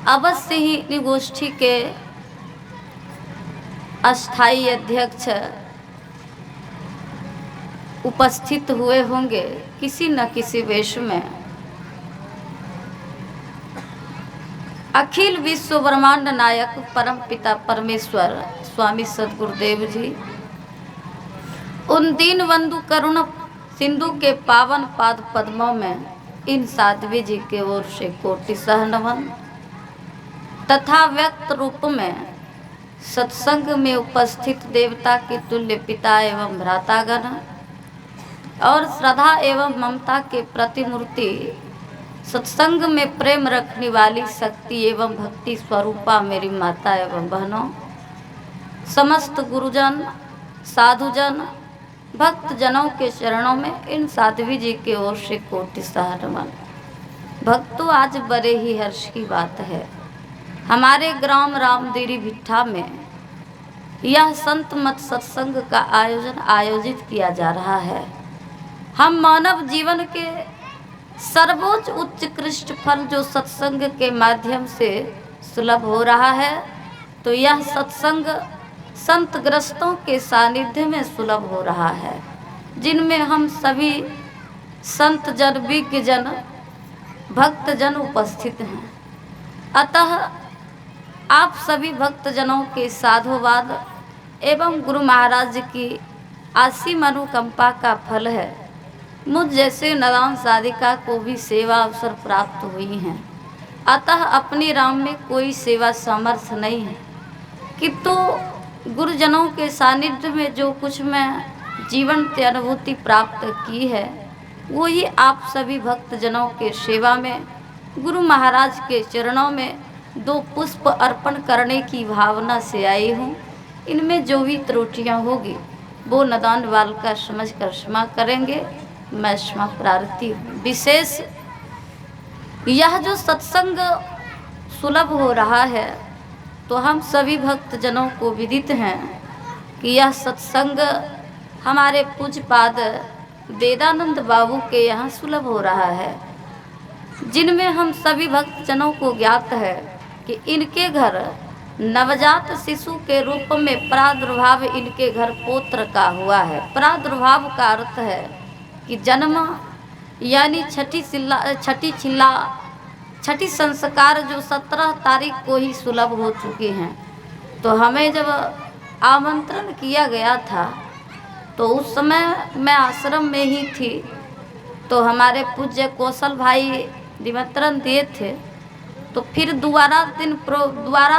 अवश्य ही निगोष्ठी के अस्थाई अध्यक्ष उपस्थित हुए होंगे किसी न किसी वेश में। अखिल विश्व ब्रह्मांड नायक परम पिता परमेश्वर स्वामी सद्गुरुदेव जी उन दीन बंधु करुण सिंधु के पावन पाद पद्मों में इन साध्वी जी के ओर से कोटि सहनवन तथा व्यक्त रूप में सत्संग में उपस्थित देवता के तुल्य पिता एवं भ्रातागण और श्रद्धा एवं ममता के प्रतिमूर्ति सत्संग में प्रेम रखने वाली शक्ति एवं भक्ति स्वरूपा मेरी माता एवं बहनों, समस्त गुरुजन साधुजन भक्त जनों के चरणों में इन साध्वी जी की ओर से कोटि सहनवन। भक्तों, आज बड़े ही हर्ष की बात है, हमारे ग्राम रामदेरी भिट्ठा में यह संत मत सत्संग का आयोजित किया जा रहा है। हम मानव जीवन के सर्वोच्च उत्कृष्ट फल जो सत्संग के माध्यम से सुलभ हो रहा है, तो यह सत्संग संत ग्रस्तों के सानिध्य में सुलभ हो रहा है, जिनमें हम सभी संत जन विज्ञ जन भक्त जन उपस्थित हैं। अतः आप सभी भक्त जनों के साधुवाद एवं गुरु महाराज की असीम अनुकंपा का फल है मुझ जैसे नादान साधिका को भी सेवा अवसर प्राप्त हुई हैं। अतः अपनी राम में कोई सेवा सामर्थ्य नहीं है, किंतु गुरुजनों के सानिध्य में जो कुछ मैं जीवन की अनुभूति प्राप्त की है, वो ही आप सभी भक्त जनों के सेवा में गुरु महाराज के चरणों में 2 पुष्प अर्पण करने की भावना से आई हूँ। इनमें जो भी त्रुटियाँ होगी वो नदान वाल का समझ कर क्षमा करेंगे। मैं क्षमा प्रार्थी हूँ। विशेष यह जो सत्संग सुलभ हो रहा है, तो हम सभी भक्त जनों को विदित हैं कि यह सत्संग हमारे पूज्यपाद वेदानंद बाबू के यहाँ सुलभ हो रहा है, जिनमें हम सभी भक्त जनों को ज्ञात है कि इनके घर नवजात शिशु के रूप में प्रादुर्भाव इनके घर पुत्र का हुआ है। प्रादुर्भाव का अर्थ है कि जन्म यानी छठी संस्कार जो 17 तारीख को ही सुलभ हो चुके हैं। तो हमें जब आमंत्रण किया गया था, तो उस समय मैं आश्रम में ही थी, तो हमारे पूज्य कौशल भाई निमंत्रण दिए थे। तो फिर दोबारा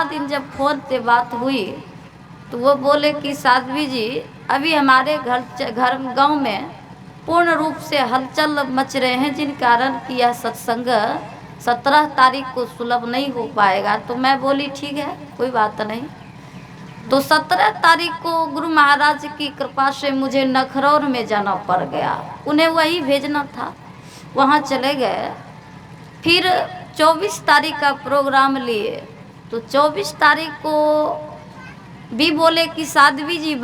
दिन जब फोन पे बात हुई, तो वो बोले कि साध्वी जी, अभी हमारे घर गांव में पूर्ण रूप से हलचल मच रहे हैं, जिन कारण कि यह सत्संग 17 तारीख को सुलभ नहीं हो पाएगा। तो मैं बोली ठीक है, कोई बात नहीं। तो 17 तारीख को गुरु महाराज की कृपा से मुझे नखरौर में जाना पड़ गया, उन्हें वही भेजना था, वहाँ चले गए। फिर 24 तारीख का प्रोग्राम लिए, तो 24 तारीख को भी बोले कि साध्वी जी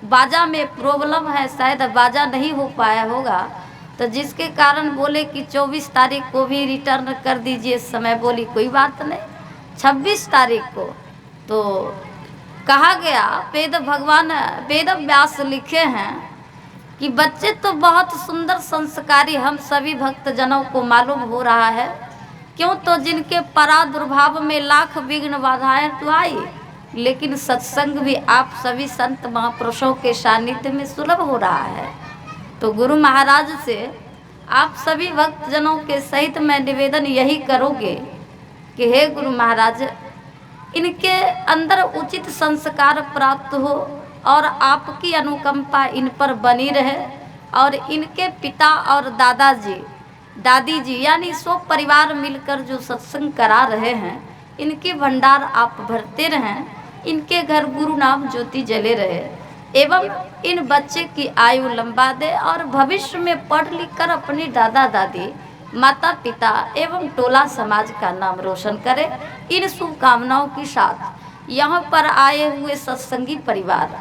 बाजा में प्रॉब्लम है, शायद बाजा नहीं हो पाया होगा, तो जिसके कारण बोले कि 24 तारीख को भी रिटर्न कर दीजिए समय। बोली कोई बात नहीं। 26 तारीख को तो कहा गया, वेद व्यास लिखे हैं कि बच्चे तो बहुत सुंदर संस्कारी हम सभी भक्त जनों को मालूम हो रहा है, क्यों तो जिनके प्रादुर्भाव में लाख विघ्न बाधाएं तो आई, लेकिन सत्संग भी आप सभी संत महापुरुषों के सानिध्य में सुलभ हो रहा है। तो गुरु महाराज से आप सभी भक्त जनों के सहित मैं निवेदन यही करोगे कि हे गुरु महाराज, इनके अंदर उचित संस्कार प्राप्त हो और आपकी अनुकंपा इन पर बनी रहे, और इनके पिता और दादी जी यानी सो परिवार मिलकर जो सत्संग करा रहे हैं, इनके भंडार आप भरते रहें, इनके घर गुरु नाम ज्योति जले रहे, एवं इन बच्चे की आयु लंबा दे और भविष्य में पढ़ लिख कर अपनी दादा दादी माता पिता एवं टोला समाज का नाम रोशन करे। इन शुभकामनाओं के साथ यहाँ पर आए हुए सत्संगी परिवार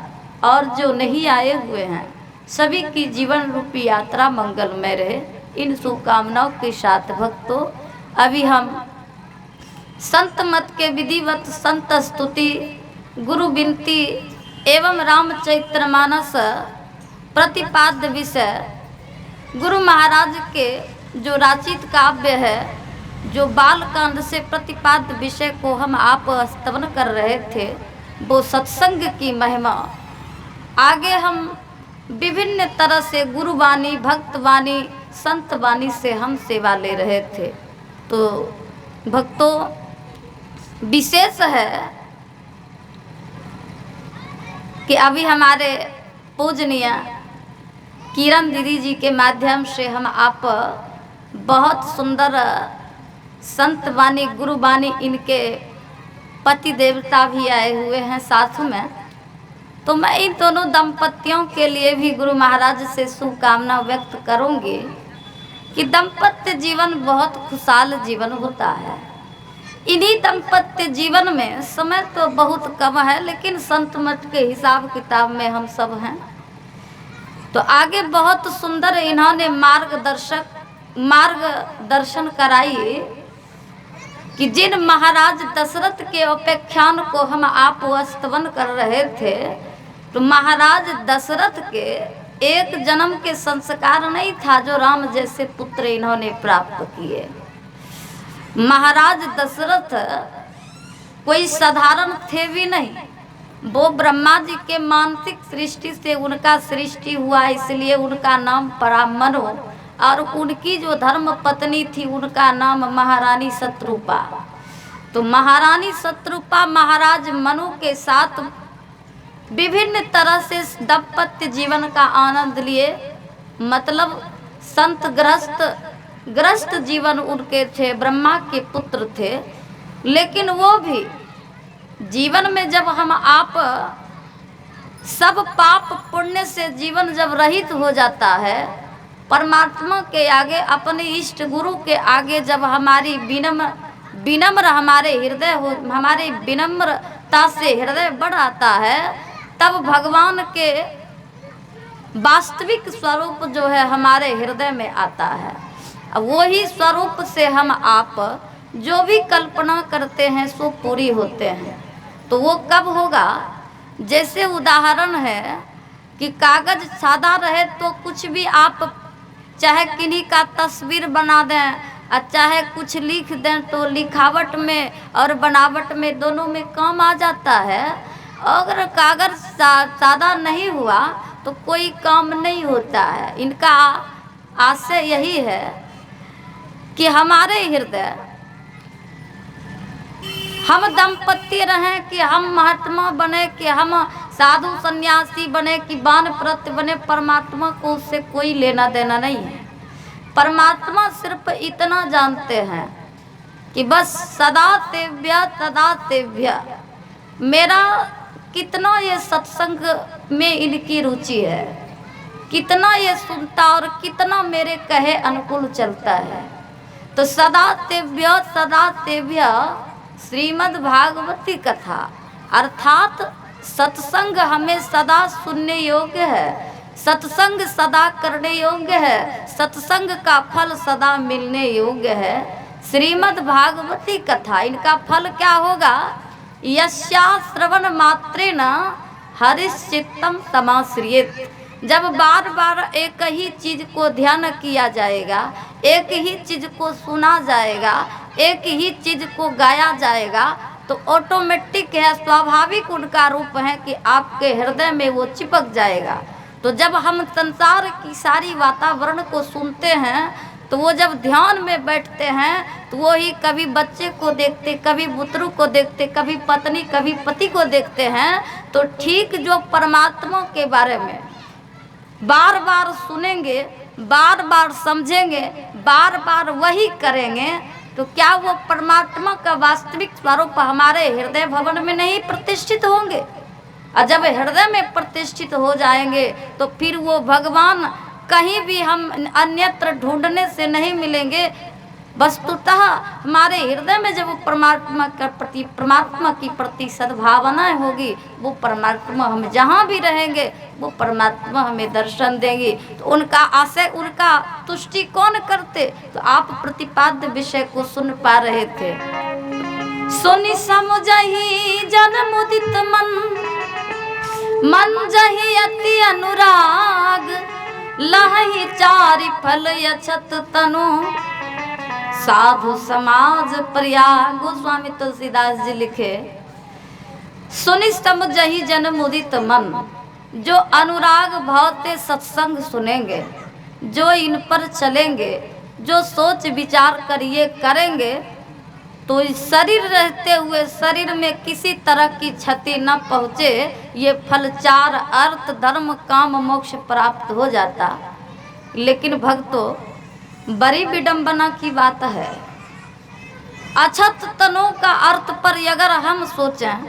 और जो नहीं आए हुए हैं, सभी की जीवन रूपी यात्रा मंगलमय रहे। इन शुभकामनाओं के साथ भक्तों, अभी हम संत मत के विधिवत संत स्तुति गुरु विनती एवं रामचरितमानस प्रतिपाद्य विषय गुरु महाराज के जो रचित काव्य है, जो बालकांड से प्रतिपाद्य विषय को हम आप स्तवन कर रहे थे, वो सत्संग की महिमा। आगे हम विभिन्न तरह से गुरुवाणी, भक्तवाणी, संतवाणी से हम सेवा ले रहे थे। तो भक्तों, विशेष है कि अभी हमारे पूजनीय किरण दीदी जी के माध्यम से हम आप बहुत सुंदर संत वाणी, गुरुवाणी, इनके पति देवता भी आए हुए हैं साथ में। तो मैं इन दोनों दंपतियों के लिए भी गुरु महाराज से शुभकामना व्यक्त करूंगी कि दाम्पत्य जीवन बहुत खुशहाल जीवन होता है। इन्हीं दाम्पत्य जीवन में समय तो बहुत कम है, लेकिन संत मत के हिसाब किताब में हम सब हैं। तो आगे बहुत सुंदर इन्होंने मार्गदर्शन कराई कि जिन महाराज दशरथ के उपाख्यान को हम आप स्तवन कर रहे थे, तो महाराज दशरथ के एक जन्म के संस्कार नहीं था जो राम जैसे पुत्र इन्होंने प्राप्त किए। महाराज दशरथ कोई साधारण थे भी नहीं, वो ब्रह्मा जी के मानसिक सृष्टि से उनका सृष्टि हुआ, इसलिए उनका नाम पड़ा मनु। और उनकी जो धर्म पत्नी थी उनका नाम महारानी शत्रुपा। तो महारानी शत्रुपा महाराज मनु के साथ विभिन्न तरह से दाम्पत्य जीवन का आनंद लिए, मतलब संत ग्रस्त जीवन उनके थे, ब्रह्मा के पुत्र थे। लेकिन वो भी जीवन में जब हम आप सब पाप पुण्य से जीवन जब रहित हो जाता है, परमात्मा के आगे, अपने इष्ट गुरु के आगे जब हमारी विनम्र हमारे हृदय हो, हमारी विनम्रता से हृदय बढ़ आता है, तब भगवान के वास्तविक स्वरूप जो है हमारे हृदय में आता है। अब वही स्वरूप से हम आप जो भी कल्पना करते हैं सो पूरी होते हैं। तो वो कब होगा? जैसे उदाहरण है कि कागज सादा रहे तो कुछ भी आप चाहे किन्हीं का तस्वीर बना दें और चाहे कुछ लिख दें, तो लिखावट में और बनावट में दोनों में काम आ जाता है। अगर कागज सादा नहीं हुआ तो कोई काम नहीं होता है। इनका आशय यही है कि हमारे हृदय हम दंपति रहें, कि हम महात्मा बने, कि हम साधु सन्यासी बने, कि वानप्रस्थ बने, परमात्मा को उससे कोई लेना देना नहीं है। परमात्मा सिर्फ इतना जानते हैं कि बस सदा सेव्य मेरा कितना ये सत्संग में इनकी रुचि है, कितना ये सुनता और कितना मेरे कहे अनुकूल चलता है। तो सदा सेव्य श्रीमद् भागवती कथा अर्थात सत्संग हमें सदा सुनने योग्य है, सत्संग सदा करने योग्य है, सत्संग का फल सदा मिलने योग्य है। श्रीमद् भागवती कथा, इनका फल क्या होगा? यस्या श्रवण मात्रेण हरिश्चित्तम समाश्रियेत। जब बार बार एक ही चीज को ध्यान किया जाएगा, एक ही चीज को सुना जाएगा, एक ही चीज को गाया जाएगा, तो ऑटोमेटिक है, स्वाभाविक उनका रूप है कि आपके हृदय में वो चिपक जाएगा। तो जब हम संसार की सारी वातावरण को सुनते हैं, तो वो जब ध्यान में बैठते हैं, तो वो ही कभी बच्चे को देखते, कभी पुत्र को देखते, कभी पत्नी, कभी पति को देखते हैं। तो ठीक जो परमात्मा के बारे में बार बार सुनेंगे, बार बार समझेंगे, बार बार वही करेंगे, तो क्या वो परमात्मा का वास्तविक स्वरूप हमारे हृदय भवन में नहीं प्रतिष्ठित होंगे? और जब हृदय में प्रतिष्ठित हो जाएंगे तो फिर वो भगवान कहीं भी हम अन्यत्र ढूंढने से नहीं मिलेंगे। वस्तुतः हमारे हृदय में जब वो परमात्मा की प्रति सद्भावनाएं होगी, वो परमात्मा हम जहाँ भी रहेंगे वो परमात्मा हमें दर्शन देंगे। तो उनका आशय, उनका तुष्टि कौन करते? तो आप प्रतिपाद्य विषय को सुन पा रहे थे। सुनि समझहि जन मुदित मन जहि अति अनुराग, लहि चारि फल यछत तनु, साधु समाज प्रयाग। गोस्वामी तुलसीदास जी लिखे, सुनि समझहि जन मुदित मन, जो अनुराग भाव से सत्संग सुनेंगे, जो इन पर चलेंगे, जो सोच विचार कर ये करेंगे, तो इस शरीर रहते हुए शरीर में किसी तरह की क्षति न पहुँचे, ये फल चार अर्थ धर्म काम मोक्ष प्राप्त हो जाता। लेकिन भक्तों, बड़ी विडंबना की बात है। अछत तनु का अर्थ पर अगर हम सोचें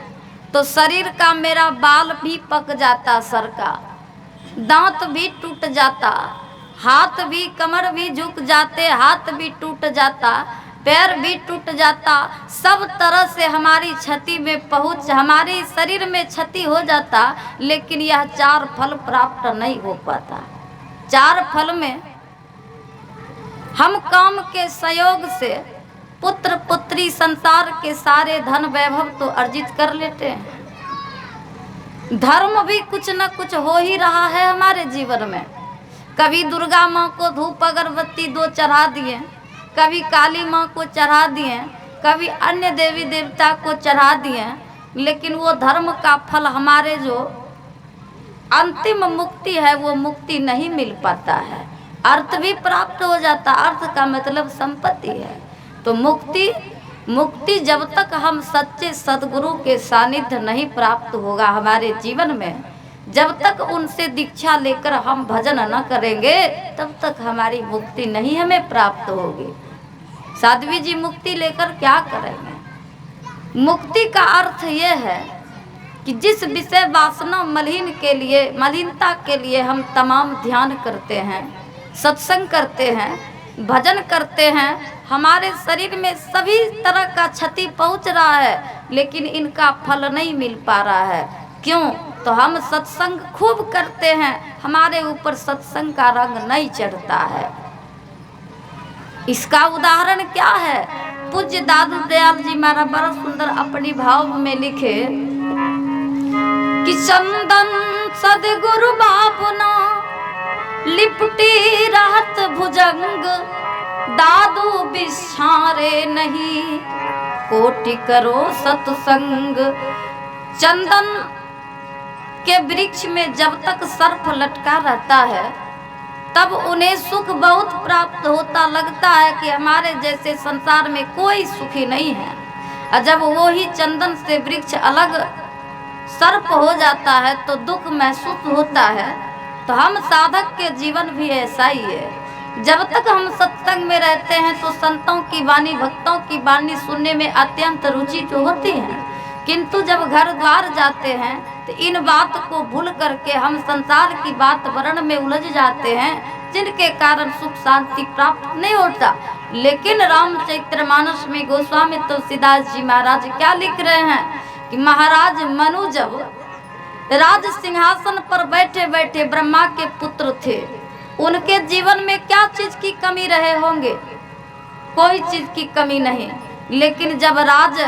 तो शरीर का मेरा बाल भी पक जाता, सर का दांत भी टूट जाता, हाथ भी कमर भी झुक जाते, हाथ भी टूट जाता, पैर भी टूट जाता, सब तरह से हमारी क्षति में पहुँच, हमारे शरीर में क्षति हो जाता। लेकिन यह चार फल प्राप्त नहीं हो पाता। चार फल में हम काम के सहयोग से पुत्र पुत्री संसार के सारे धन वैभव तो अर्जित कर लेते हैं। धर्म भी कुछ न कुछ हो ही रहा है हमारे जीवन में। कभी दुर्गा माँ को धूप अगरबत्ती 2 चढ़ा दिए, कभी काली माँ को चढ़ा दिए, कभी अन्य देवी देवता को चढ़ा दिए, लेकिन वो धर्म का फल हमारे जो अंतिम मुक्ति है वो मुक्ति नहीं मिल पाता है। अर्थ भी प्राप्त हो जाता, अर्थ का मतलब संपत्ति है। तो मुक्ति जब तक हम सच्चे सद्गुरु के सानिध्य नहीं प्राप्त होगा हमारे जीवन में, जब तक उनसे दीक्षा लेकर हम भजन न करेंगे, तब तक हमारी मुक्ति नहीं हमें प्राप्त होगी। साध्वी जी मुक्ति लेकर क्या करेंगे? मुक्ति का अर्थ ये है कि जिस विषय वासना मलिन के लिए, मलिनता के लिए हम तमाम ध्यान करते हैं, सत्संग करते हैं, भजन करते हैं, हमारे शरीर में सभी तरह का क्षति पहुंच रहा है, लेकिन इनका फल नहीं मिल पा रहा है। क्यों? तो हम सत्संग खूब करते हैं, हमारे ऊपर सत्संग का रंग नहीं चढ़ता है। इसका उदाहरण क्या है? पूज्य दादू दयाल जी महाराज बड़ा सुंदर अपनी भाव में लिखे कि चंदन सदगुरु बाबना लिपटी रहत भुजंग, दादू बिछारे नहीं कोटि करो सत्संग। चंदन के वृक्ष में जब तक सर्प लटका रहता है तब उन्हें सुख बहुत प्राप्त होता, लगता है कि हमारे जैसे संसार में कोई सुखी नहीं है। और जब वो ही चंदन से वृक्ष अलग सर्प हो जाता है तो दुख महसूस होता है। तो हम साधक के जीवन भी ऐसा ही है। जब तक हम सत्संग में रहते हैं तो संतों की वाणी, भक्तों की वाणी सुनने में अत्यंत रुचि तो होती है, किंतु जब घर द्वार जाते हैं तो इन बात को भूल करके हम संसार की वातावरण में उलझ जाते हैं, जिनके कारण सुख शांति प्राप्त नहीं होता। लेकिन रामचरितमानस में गोस्वामी तुलसीदास जी महाराज क्या लिख रहे हैं कि महाराज मनु जब राज सिंहासन पर बैठे बैठे ब्रह्मा के पुत्र थे, उनके जीवन में क्या चीज की कमी रहे होंगे? कोई चीज की कमी नहीं। लेकिन जब राज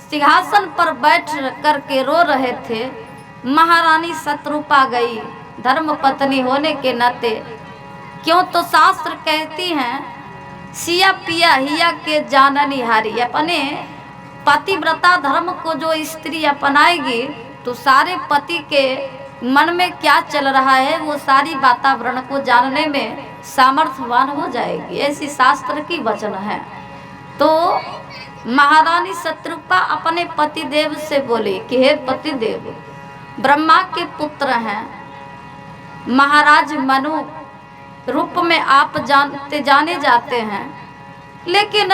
सिंहासन पर बैठ करके रो रहे थे, महारानी शत्रुपा गई धर्म पत्नी होने के नाते। क्यों? तो शास्त्र कहती हैं सिया पिया हिया के जाननी हारी। अपने पतिव्रता धर्म को जो स्त्री अपनाएगी तो सारे पति के मन में क्या चल रहा है वो सारी वातावरण को जानने में सामर्थ्यवान हो जाएगी। ऐसी शास्त्र की वचन है। तो महारानी शत्रुपा अपने पतिदेव से बोली कि हे पतिदेव, ब्रह्मा के पुत्र हैं, महाराज मनु रूप में आप जाने जाते हैं, लेकिन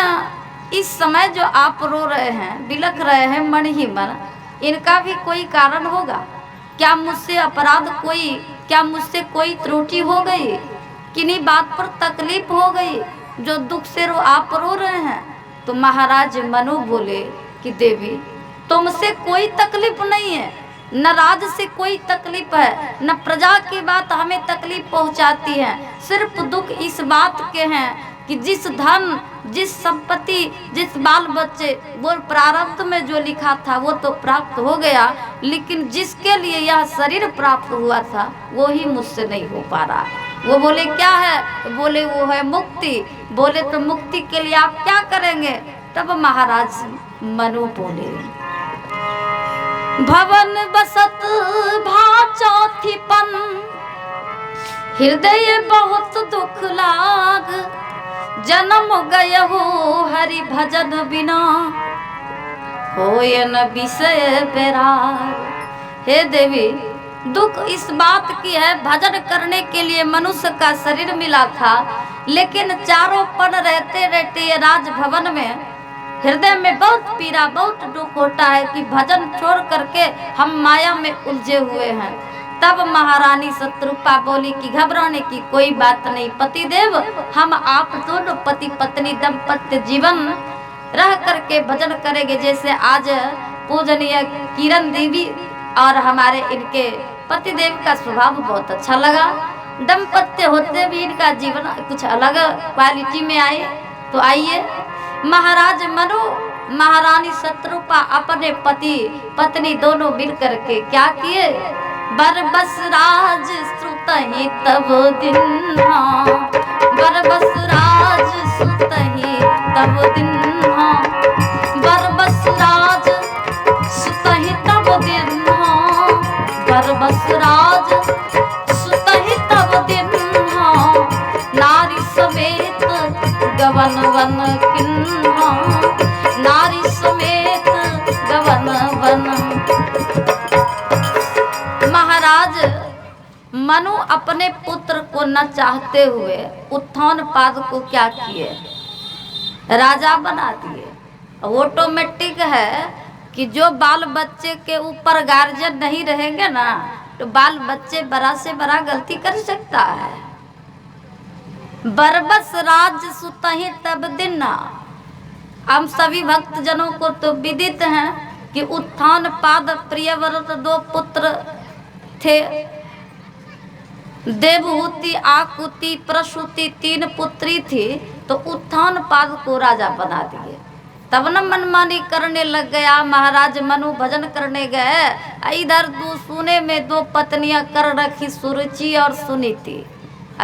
इस समय जो आप रो रहे हैं, बिलख रहे हैं मन ही मन, इनका भी कोई कारण होगा क्या? मुझसे अपराध कोई, क्या मुझसे कोई त्रुटि हो गई? किन्हीं बात पर तकलीफ हो गई जो दुख से आप रो रहे हैं? तो महाराज मनु बोले कि देवी तुमसे कोई तकलीफ नहीं है, न राज से कोई तकलीफ है, न प्रजा की बात हमें तकलीफ पहुंचाती है। सिर्फ दुख इस बात के हैं कि जिस धन, जिस संपत्ति, जिस बाल बच्चे, वो प्रारब्ध में जो लिखा था वो तो प्राप्त हो गया, लेकिन जिसके लिए यह शरीर प्राप्त हुआ था वो ही मुझसे नहीं हो पा रहा। वो बोले क्या है? बोले वो है मुक्ति। बोले तो मुक्ति के लिए आप क्या करेंगे? तब महाराज मनु बोले, भवन बसत भा चौथीपन, हृदय बहुत दुख लाग, जन्म गय हो हरि भजन बिना, होय न विषय बैराग। हे देवी, दुख इस बात की है, भजन करने के लिए मनुष्य का शरीर मिला था, लेकिन चारों पन रहते रहते ये राजभवन में हृदय में बहुत पीड़ा, बहुत दुख होता है कि भजन छोड़ करके हम माया में उलझे हुए हैं। तब महारानी शत्रुपा बोली कि घबराने की कोई बात नहीं पतिदेव, हम आप दोनों पति पत्नी दंपत्य जीवन रह करके भजन करेंगे। जैसे आज पूजनीय किरण देवी और हमारे इनके पतिदेव का स्वभाव बहुत अच्छा लगा, दंपत्य होते भी इनका जीवन कुछ अलग क्वालिटी में आए। तो आइए, महाराज मनु, महारानी शत्रुपा अपने पति पत्नी दोनों मिल करके क्या किए? बरबस राज सुतहि तब दिन, बरबस राज सुतहि तब दिन, बरबस राज सुतहि तब दिन, बरबस राज सुतहि तब दिन, नारी समेत गवन वन किन्हा, नारी समेत गवन वन। महाराज मनु अपने पुत्र को न चाहते हुए उत्थानपाद को क्या किए? राजा बना दिए। ऑटोमेटिक है कि जो बाल बच्चे के ऊपर गार्जियन नहीं रहेंगे ना, तो बाल बच्चे बड़ा से बड़ा गलती कर सकता है। बरबस राज सुतहि तब दिन, हम सभी भक्त जनों को तो विदित हैं कि उत्थानपाद प्रियव्रत दो पुत्र थे, देवहूति, आकुति, प्रसूति, 3 पुत्री थी। तो उत्थानपाद को राजा बना दिए। तब न मनमानी करने लग गया। महाराज मनु भजन करने गए, इधर 2 सूने में 2 पत्नियां कर रखी, सुरुचि और सुनीति।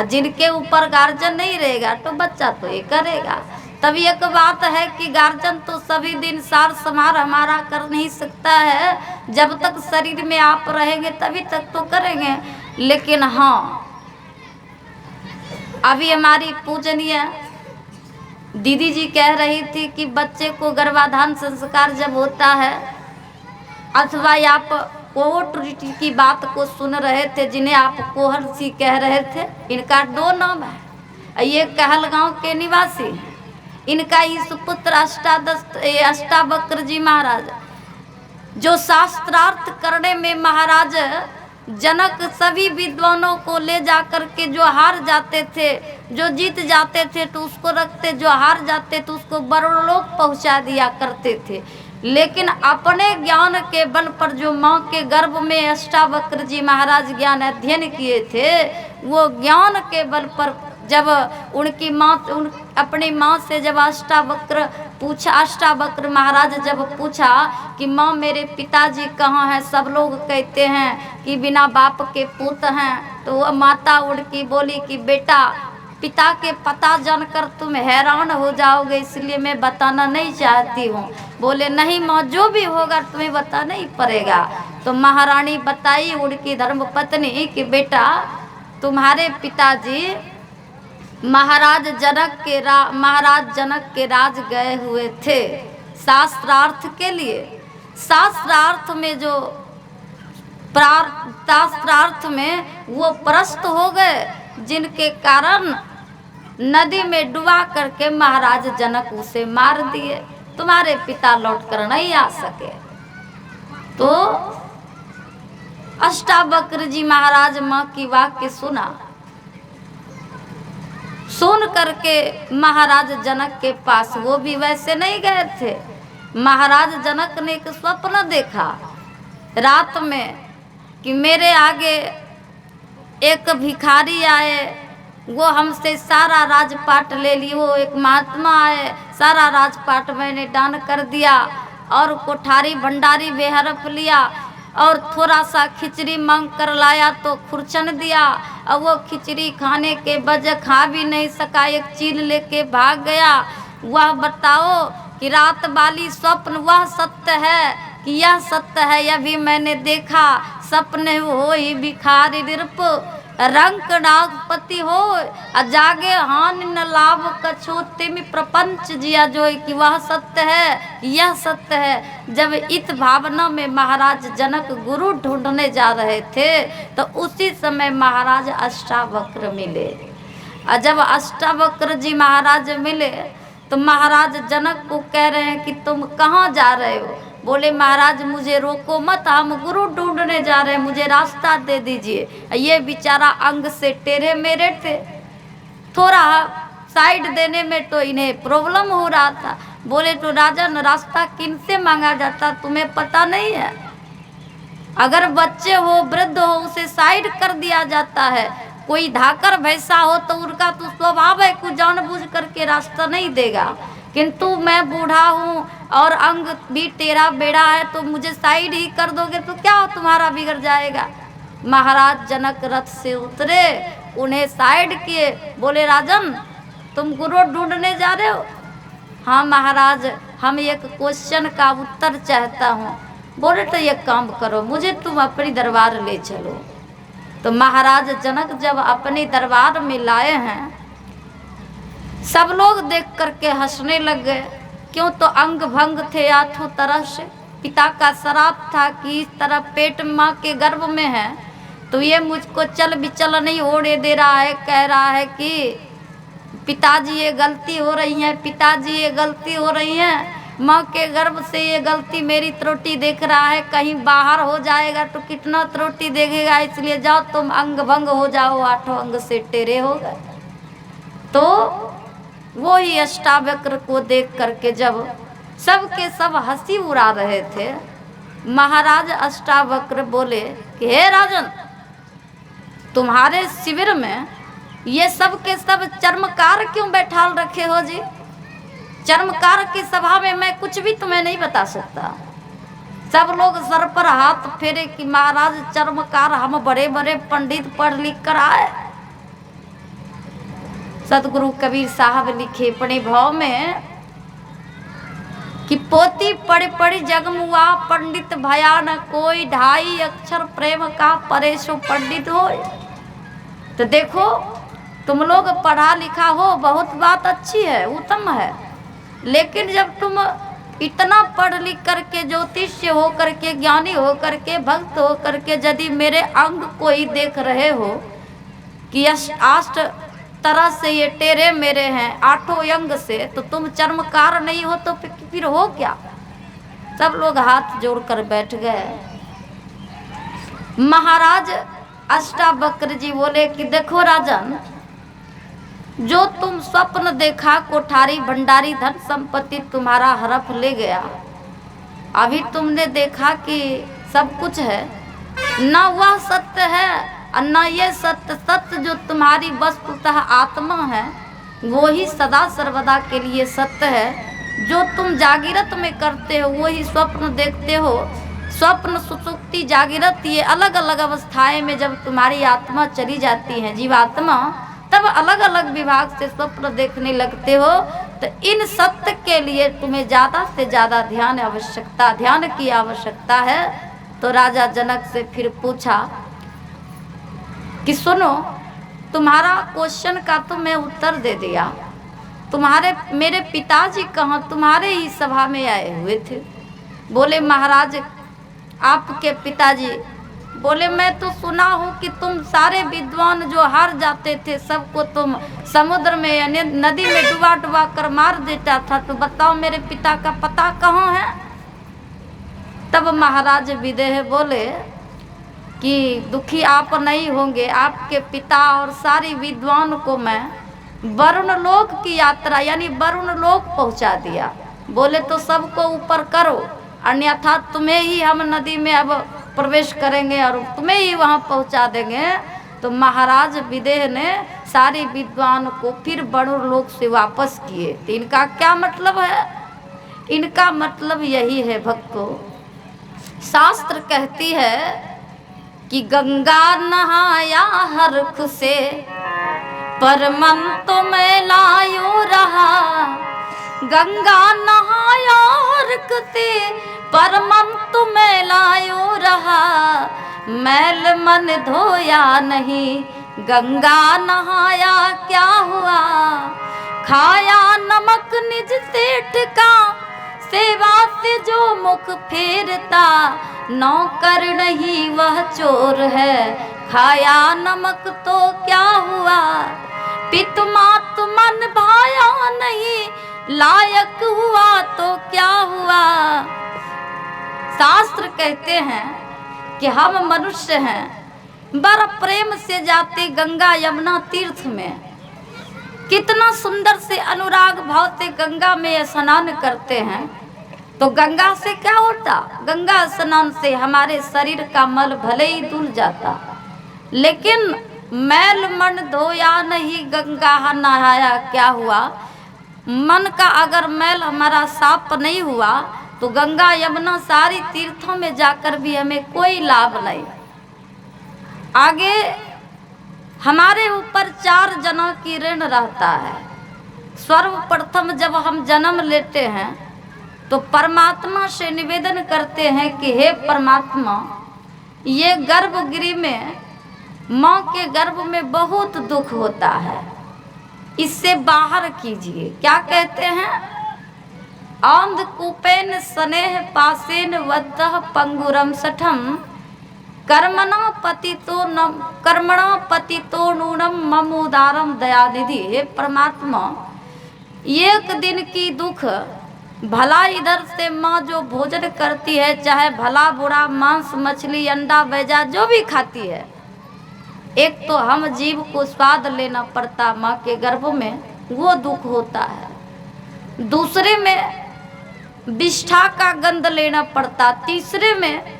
जिनके ऊपर गार्जियन नहीं रहेगा तो बच्चा तो ये करेगा। तभी एक बात है कि गार्जियन तो सभी दिन सार समार हमारा कर नहीं सकता है, जब तक शरीर में आप रहेंगे तभी तक तो करेंगे। लेकिन हाँ, अभी हमारी पूजनीय दीदी जी कह रही थी कि बच्चे को गर्भाधान संस्कार जब होता है, अथवा आप कोहट की बात को सुन रहे थे, जिन्हें आप कोहर सी कह रहे थे, इनका 2 नाम है। ये कहलगांव के निवासी हैं। इनका ही सुपुत्र अष्टावक्र जी महाराज, जो शास्त्रार्थ करने में महाराज जनक सभी विद्वानों को ले जाकर के जो हार जाते थे, जो जीत जाते थे तो उसको रखते, जो हार जाते तो उसको बरलोक पहुंचा दिया करते थे। लेकिन अपने ज्ञान के बल पर जो माँ के गर्भ में अष्टावक्र जी महाराज ज्ञान अध्ययन किए थे, वो ज्ञान के बल पर जब उनकी माँ अपनी माँ से जब अष्टावक्र महाराज जब पूछा कि माँ मेरे पिताजी कहाँ हैं, सब लोग कहते हैं कि बिना बाप के पुत हैं, तो वह माता उनकी बोली कि बेटा, पिता के पता जानकर तुम हैरान हो जाओगे, इसलिए मैं बताना नहीं चाहती हूँ। बोले नहीं माँ, जो भी होगा तुम्हें बताना ही पड़ेगा। तो महारानी बताई उनकी धर्म पत्नी कि बेटा, तुम्हारे पिताजी महाराज जनक के राज गए हुए थे शास्त्रार्थ के लिए। शास्त्रार्थ में जो शास्त्रार्थ में वो पृष्ठ हो गए, जिनके कारण नदी में डुबा करके महाराज जनक उसे मार दिए। तुम्हारे पिता लौट कर नहीं आ सके। तो अष्टावक्र जी महाराज माँ की वाक्य सुन करके महाराज जनक के पास, वो भी वैसे नहीं गए थे। महाराज जनक ने एक स्वप्न देखा रात में कि मेरे आगे एक भिखारी आए वो हमसे सारा राजपाट ले ली। वो एक महात्मा है, सारा राजपाट मैंने दान कर दिया और कोठारी भंडारी बेहरफ लिया और थोड़ा सा खिचड़ी मांग कर लाया तो खुरचन दिया। अब वो खिचड़ी खाने के बजाय खा भी नहीं सका, एक चील लेके भाग गया। वह बताओ कि रात वाली स्वप्न वह सत्य है कि यह सत्य है, यह भी मैंने देखा। सपने हो ही भिखारी निरप रंक नागपति हो, जागे हानि न लाभ कछु तिमि प्रपंच जिया जो, कि वह सत्य है, यह सत्य है। जब इत भावना में महाराज जनक गुरु ढूंढने जा रहे थे तो उसी समय महाराज अष्टावक्र मिले। और जब अष्टावक्र जी महाराज मिले तो महाराज जनक को कह रहे हैं कि तुम कहाँ जा रहे हो। बोले महाराज मुझे रोको मत, हम गुरु ढूंढने जा रहे हैं, मुझे रास्ता दे दीजिए। ये बेचारा अंग से टेढ़े मेढ़े थे, थोड़ा साइड देने में तो इन्हें प्रॉब्लम हो रहा था। बोले तो राजन रास्ता किन से मांगा जाता तुम्हें पता नहीं है? अगर बच्चे हो वृद्ध हो उसे साइड कर दिया जाता है। कोई धाकर भैंसा हो तो उनका तो स्वभाव है कुछ जानबूझ करके रास्ता नहीं देगा, किंतु मैं बूढ़ा हूँ और अंग भी टेढ़ा बेड़ा है तो मुझे साइड ही कर दोगे तो क्या हो तुम्हारा बिगड़ जाएगा। महाराज जनक रथ से उतरे, उन्हें साइड किए। बोले राजन तुम गुरु ढूंढने जा रहे हो? हाँ महाराज हम एक क्वेश्चन का उत्तर चाहता हूँ। बोले तो एक काम करो, मुझे तुम अपनी दरबार ले चलो। तो महाराज जनक जब अपने दरबार में लाए हैं, सब लोग देख करके हंसने लग गए। क्यों? तो अंग भंग थे आठों तरह से। पिता का श्राप था कि इस तरह पेट माँ के गर्भ में है तो ये मुझको चल विचल नहीं होने दे रहा है। कह रहा है कि पिताजी ये गलती हो रही है, पिताजी ये गलती हो रही है, माँ के गर्भ से ये गलती मेरी त्रुटि देख रहा है, कहीं बाहर हो जाएगा तो कितना त्रुटि देखेगा, इसलिए जाओ तुम अंग भंग हो जाओ, आठों अंग से टेढ़े हो गए। तो वो ही अष्टावक्र को देख करके जब सबके सब हंसी उड़ा रहे थे, महाराज अष्टावक्र बोले कि हे राजन तुम्हारे शिविर में ये सब के सब चर्मकार क्यों बैठाल रखे हो जी? चर्मकार की सभा में मैं कुछ भी तुम्हें नहीं बता सकता। सब लोग सर पर हाथ फेरे कि महाराज चर्मकार हम बड़े बड़े पंडित पढ़ लिख कर आए। सतगुरु कबीर साहब लिखे अपने भाव में कि पोती पढ़ पढ़ जगमुआ पंडित भया न कोई, ढाई अक्षर प्रेम का परेशो पंडित हो। तो देखो तुम लोग पढ़ा लिखा हो, बहुत बात अच्छी है, उत्तम है, लेकिन जब तुम इतना पढ़ लिख करके ज्योतिष्य हो करके ज्ञानी हो करके भक्त हो करके यदि मेरे अंग को ही देख रहे हो कि अष्ट तरह से ये टेढ़े मेरे हैं आठों अंग से, तो तुम चर्मकार नहीं हो तो फिर हो क्या? सब लोग हाथ जोड़कर बैठ गए। महाराज अष्टावक्र जी बोले कि देखो राजन, जो तुम स्वप्न देखा कोठारी भंडारी धन संपत्ति तुम्हारा हड़प ले गया, अभी तुमने देखा कि सब कुछ है, न वह सत्य है और न ये सत्य जो तुम्हारी वस्तुतः आत्मा है वो ही सदा सर्वदा के लिए सत्य है। जो तुम जागृत में करते हो वही स्वप्न देखते हो। स्वप्न सुसुप्ति जागृत ये अलग अलग अवस्थाएं में जब तुम्हारी आत्मा चली जाती है जीवात्मा, तब अलग अलग विभाग से स्वप्न देखने लगते हो। तो इन सत्य के लिए तुम्हें ज़्यादा से ज़्यादा ध्यान की आवश्यकता है। तो राजा जनक से फिर पूछा कि सुनो, तुम्हारा क्वेश्चन का तो मैं उत्तर दे दिया, मेरे पिताजी कहाँ? तुम्हारे ही सभा में आए हुए थे। बोले महाराज आपके पिताजी? बोले मैं तो सुना हूँ कि तुम सारे विद्वान जो हार जाते थे सबको तुम समुद्र में यानी नदी में डुबा डुबा कर मार देता था, तो बताओ मेरे पिता का पता कहाँ है? तब महाराज विदेह बोले कि दुखी आप नहीं होंगे, आपके पिता और सारी विद्वान को मैं वरुण लोक की यात्रा यानी वरुण लोक पहुंचा दिया। बोले तो सबको ऊपर करो, अन्यथा तुम्हें ही हम नदी में अब प्रवेश करेंगे और तुम्हें ही वहां पहुंचा देंगे। तो महाराज विदेह ने सारे विद्वान को फिर बड़ो लोग से वापस किए। तो इनका क्या मतलब है? इनका मतलब यही है भक्तों, शास्त्र कहती है कि गंगा नहाया हर्ख से पर मन तो मैलायो रहा। गंगा नहाया हर्ख से पर मन तो मैलायो रहा। मैल मन धोया नहीं गंगा नहाया क्या हुआ। खाया नमक निज सेठ का सेवा से जो मुख फेरता। नौकर नहीं वह चोर है खाया नमक तो क्या हुआ। पित मात मन भाया नहीं लायक हुआ तो क्या हुआ। शास्त्र कहते हैं कि हम मनुष्य हैं, बड़ा प्रेम से जाते गंगा यमुना तीर्थ में, कितना सुंदर से अनुराग भाव से गंगा में स्नान करते हैं। तो गंगा से क्या होता? गंगा स्नान से हमारे शरीर का मल भले ही धुल जाता, लेकिन मैल मन धोया नहीं गंगा नहाया क्या हुआ। मन का अगर मैल हमारा साफ नहीं हुआ तो गंगा यमुना सारी तीर्थों में जाकर भी हमें कोई लाभ नहीं। आगे हमारे ऊपर 4 जनों की ऋण रहता है। सर्वप्रथम जब हम जन्म लेते हैं तो परमात्मा से निवेदन करते हैं कि हे परमात्मा, ये गर्भगृह में माँ के गर्भ में बहुत दुख होता है, इससे बाहर कीजिए। क्या कहते हैं? अंधकूपेन स्नेह पासेन वद्धः पंगुरम सठम कर्मणा पतितो नूनम मम उदारम दयानिधि। हे परमात्मा, एक दिन की दुख भला इधर से माँ जो भोजन करती है, चाहे भला बुरा मांस मछली अंडा बैजा जो भी खाती है, एक तो हम जीव को स्वाद लेना पड़ता माँ के गर्भ में, वो दुख होता है। दूसरे में विष्ठा का गंध लेना पड़ता। तीसरे में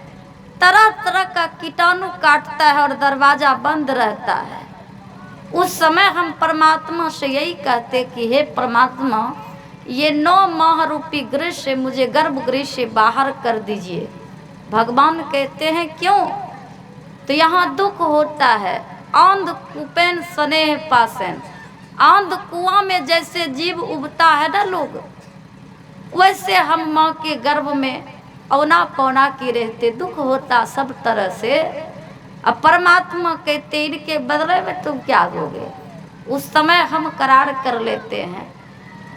तरह तरह का कीटाणु काटता है और दरवाजा बंद रहता है। उस समय हम परमात्मा से यही कहते कि हे परमात्मा, ये 9 माह रूपी गृह से मुझे गर्भगृह से बाहर कर दीजिए। भगवान कहते हैं क्यों? तो यहाँ दुख होता है। अंधकूपेन स्नेह पासेन, अंध कुआं में जैसे जीव उबता है ना लोग, वैसे हम माँ के गर्भ में औना पौना की रहते, दुख होता सब तरह से। अब परमात्मा कहते इनके बदले में तुम क्या दोगे? उस समय हम करार कर लेते हैं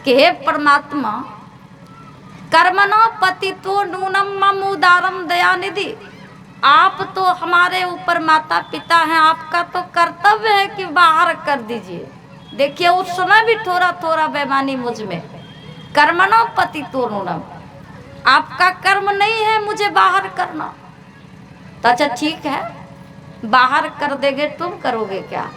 कि हे परमात्मा, कर्मणो पतितो नूनम मम उदारम दयानिधि। आप तो हमारे ऊपर माता पिता हैं, आपका तो कर्तव्य है कि बाहर कर दीजिए। देखिए उस समय भी थोड़ा थोड़ा बेईमानी मुझ में। कर्मणो पतितो नूनम, आपका कर्म नहीं है मुझे बाहर करना। तो अच्छा ठीक है, बाहर कर देंगे, तुम करोगे क्या?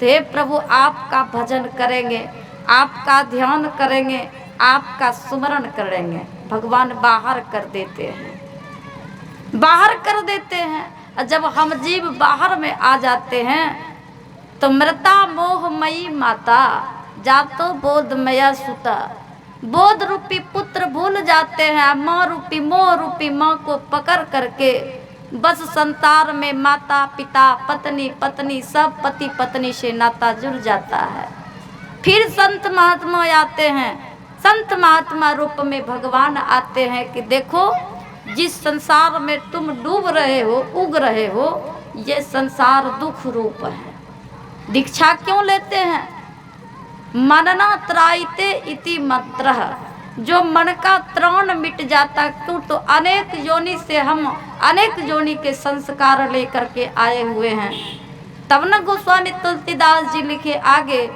तो हे प्रभु, आपका भजन करेंगे, आपका ध्यान करेंगे, आपका सुमरण करेंगे। भगवान बाहर कर देते हैं, बाहर कर देते हैं। और जब हम जीव बाहर में आ जाते हैं तो मृता मोहमयी माता जातो बोधमया सुता। बोध रूपी पुत्र भूल जाते हैं, माँ रूपी मोह रूपी माँ को पकड़ करके बस संसार में माता पिता पत्नी पत्नी सब पति पत्नी से नाता जुड़ जाता है। फिर संत महात्मा आते हैं, संत महात्मा रूप में भगवान आते हैं कि देखो जिस संसार में तुम डूब रहे हो, उग रहे हो, ये संसार दुख रूप है। दीक्षा क्यों लेते हैं? मनना त्रायते इति मंत्रः, जो मन का त्राण मिट जाता क्यों? तो अनेक योनि से हम अनेक योनि के संस्कार लेकर के आए हुए हैं। तब न गोस्वामी तुलसीदास जी लिखे आगे,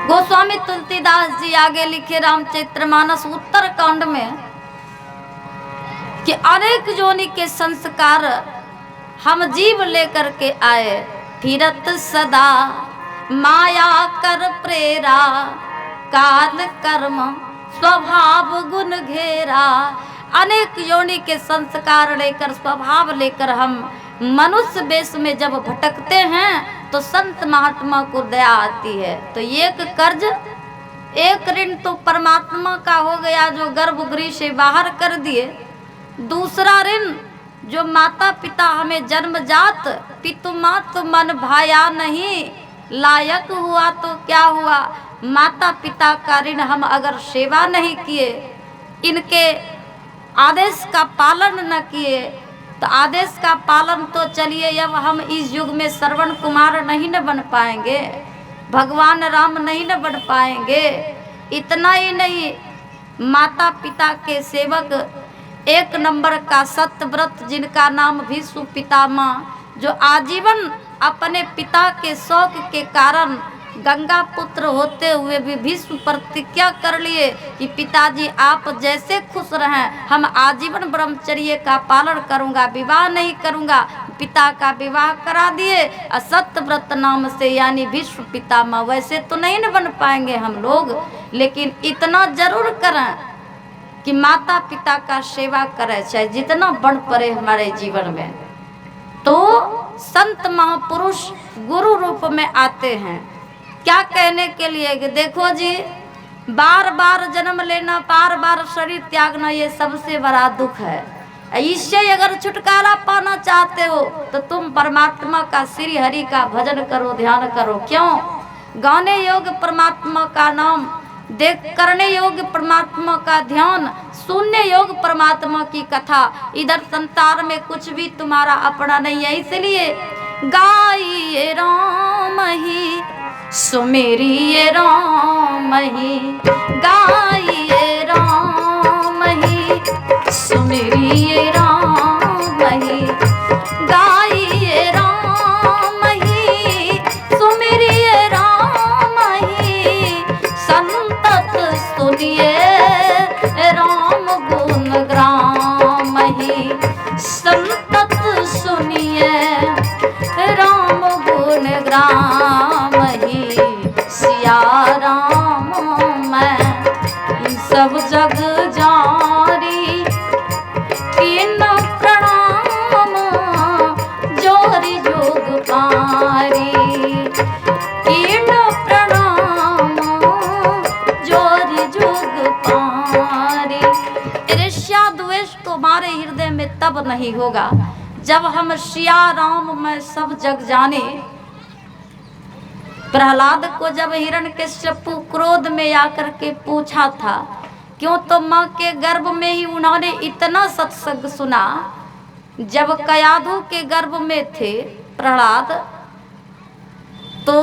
गोस्वामी तुलसीदास जी आगे लिखे रामचरितमानस उत्तर कांड में कि अनेक योनि के संस्कार हम जीव लेकर के आए। फिरत सदा माया कर प्रेरा, काल कर्म स्वभाव गुण घेरा। अनेक योनि के संस्कार लेकर, स्वभाव लेकर हम मनुष्य वेश में जब भटकते हैं तो संत महात्मा को दया आती है। तो एक कर्ज, एक ऋण तो परमात्मा का हो गया जो गर्भगृह से बाहर कर दिए। दूसरा ऋण जो माता पिता हमें जन्मजात पितु मातु मन भाया नहीं, लायक हुआ तो क्या हुआ, माता पिता का ऋण हम अगर सेवा नहीं किए, इनके आदेश का पालन न किए, तो आदेश का पालन तो चलिए अब हम इस युग में श्रवण कुमार नहीं न बन पाएंगे, भगवान राम नहीं न बन पाएंगे। इतना ही नहीं, माता पिता के सेवक एक नंबर का सत्यव्रत जिनका नाम भीष्म पितामह, जो आजीवन अपने पिता के शौक के कारण गंगा पुत्र होते हुए भी भीष्म प्रतिज्ञा कर लिए कि पिताजी आप जैसे खुश रहें, हम आजीवन ब्रह्मचर्य का पालन करूंगा, विवाह नहीं करूंगा। पिता का विवाह करा दिए असत्यव्रत नाम से, यानी भीष्म पितामह। वैसे तो नहीं न बन पाएंगे हम लोग, लेकिन इतना जरूर करें कि माता पिता का सेवा करें, चाहे जितना बढ़ पड़े हमारे जीवन में। तो संत महापुरुष गुरु रूप में आते हैं, क्या कहने के लिए कि देखो जी, बार बार जन्म लेना, बार बार शरीर त्यागना, ये सबसे बड़ा दुख है। इससे अगर छुटकारा पाना चाहते हो तो तुम परमात्मा का, श्री हरि का भजन करो, ध्यान करो। क्यों? गाने योग परमात्मा का नाम, देख करने योग परमात्मा का ध्यान, सुनने योग परमात्मा की कथा। इधर संसार में कुछ भी तुम्हारा अपना नहीं है, इसलिए गाइए राम ही सुमेरिए राम ही, गाइए राम ही सुमेरिए राम ही, गाइए राम ही सुमेरिए राम ही, संतत सुनिए राम गुण ग्राम ही, संतत सुनिए राम गुण ग्राम ही। सिया राम मैं सब जग जारी, कीन प्रणाम जोरी जोग पारी, कीन प्रणाम जोरी जोग पारी। ईर्ष्या द्वेष तुम्हारे हृदय में तब नहीं होगा जब हम सिया राम में सब जग जाने। प्रहलाद को जब हिरण्यकश्यप क्रोध में आकर के पूछा था, क्यों तो माँ के गर्भ में ही उन्होंने इतना सत्संग सुना। जब कयाधु के गर्भ में थे प्रहलाद, तो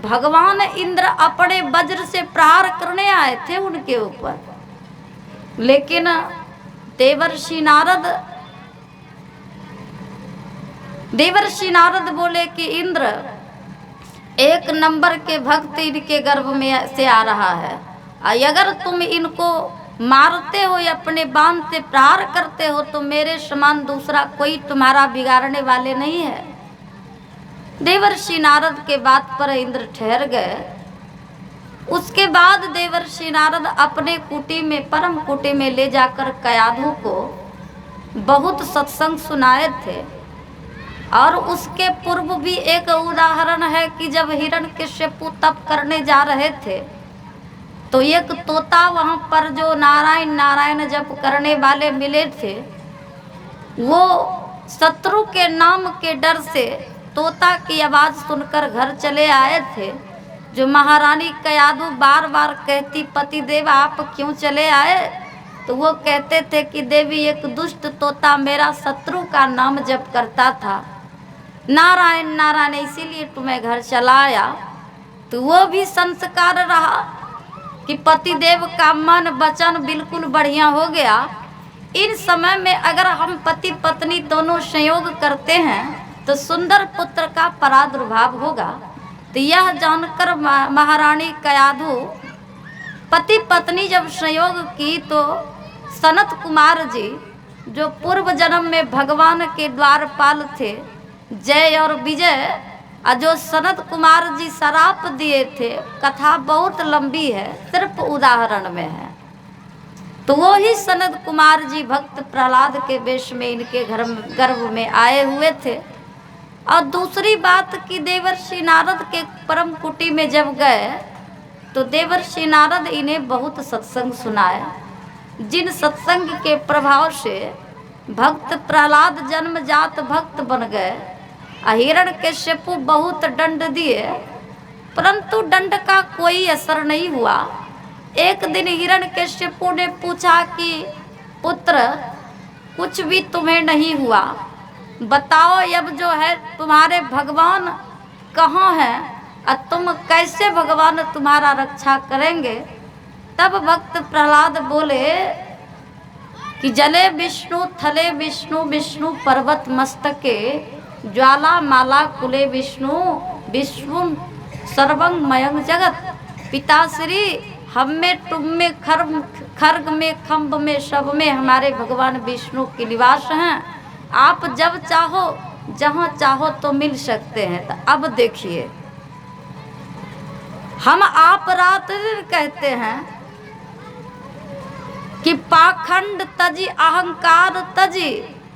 भगवान इंद्र अपने वज्र से प्रहार करने आए थे उनके ऊपर, लेकिन देवर्षि नारद बोले कि इंद्र, एक नंबर के भक्त इनके गर्भ में से आ रहा है, अगर तुम इनको मारते हो या अपने बाण से प्रहार करते हो तो मेरे समान दूसरा कोई तुम्हारा बिगाड़ने वाले नहीं है। देवर्षि नारद के बात पर इंद्र ठहर गए। उसके बाद देवर्षि नारद अपने कुटी में, परम कुटी में ले जाकर कयाधु को बहुत सत्संग सुनाए थे। और उसके पूर्व भी एक उदाहरण है कि जब हिरण्यकश्यप तप करने जा रहे थे तो एक तोता वहाँ पर जो नारायण नारायण जप करने वाले मिले थे, वो शत्रु के नाम के डर से तोता की आवाज़ सुनकर घर चले आए थे। जो महारानी कयाधु बार बार कहती, पति देव आप क्यों चले आए, तो वो कहते थे कि देवी एक दुष्ट तोता मेरा शत्रु का नाम जप करता था, नारायण नारायण, इसीलिए तुम्हें घर चलाया। तो वो भी संस्कार रहा कि पति देव का मन वचन बिल्कुल बढ़िया हो गया। इन समय में अगर हम पति पत्नी दोनों संयोग करते हैं तो सुंदर पुत्र का प्रादुर्भाव होगा। तो यह जानकर महारानी कयाधु पति पत्नी जब संयोग की तो सनत कुमार जी, जो पूर्व जन्म में भगवान के द्वारपाल थे, जय और विजय, जो सनत कुमार जी शराप दिए थे, कथा बहुत लंबी है, सिर्फ उदाहरण में है। तो वो ही सनत कुमार जी भक्त प्रहलाद के वेश में इनके गर्भ में आए हुए थे। और दूसरी बात कि देवर्षि नारद के परम कुटी में जब गए तो देवर्षि नारद इन्हें बहुत सत्संग सुनाया, जिन सत्संग के प्रभाव से भक्त प्रहलाद जन्मजात भक्त बन गए। हिरण्यकश्यपु बहुत दंड दिए परंतु दंड का कोई असर नहीं हुआ। एक दिन हिरण्यकश्यपु ने पूछा कि पुत्र कुछ भी तुम्हें नहीं हुआ, बताओ अब जो है तुम्हारे भगवान कहाँ हैं और तुम कैसे भगवान तुम्हारा रक्षा करेंगे। तब भक्त प्रहलाद बोले कि जले विष्णु थले विष्णु विष्णु पर्वत मस्तके ज्वाला माला कुले विष्णु विष्णु सर्वंगमयं जगत। पिताश्री हम में तुम में खर्ग में खम्भ में सब में हमारे भगवान विष्णु के निवास हैं। आप जब चाहो जहाँ चाहो तो मिल सकते हैं। तो अब देखिए हम आप रात्रि कहते हैं कि पाखंड तजी अहंकार तजी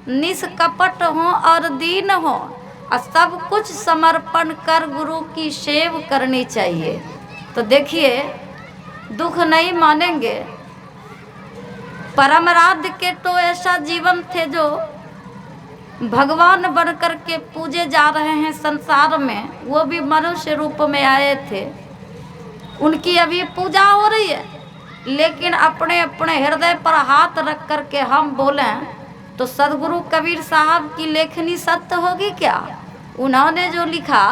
निष्कपट हो और दीन हो और सब कुछ समर्पण कर गुरु की सेव करनी चाहिए। तो देखिए दुख नहीं मानेंगे। परमराध्य के तो ऐसा जीवन थे जो भगवान बन कर के पूजे जा रहे हैं संसार में, वो भी मनुष्य रूप में आए थे। उनकी अभी पूजा हो रही है, लेकिन अपने अपने हृदय पर हाथ रख कर के हम बोलें तो सदगुरु कबीर साहब की लेखनी सत्य होगी क्या। उन्होंने जो लिखा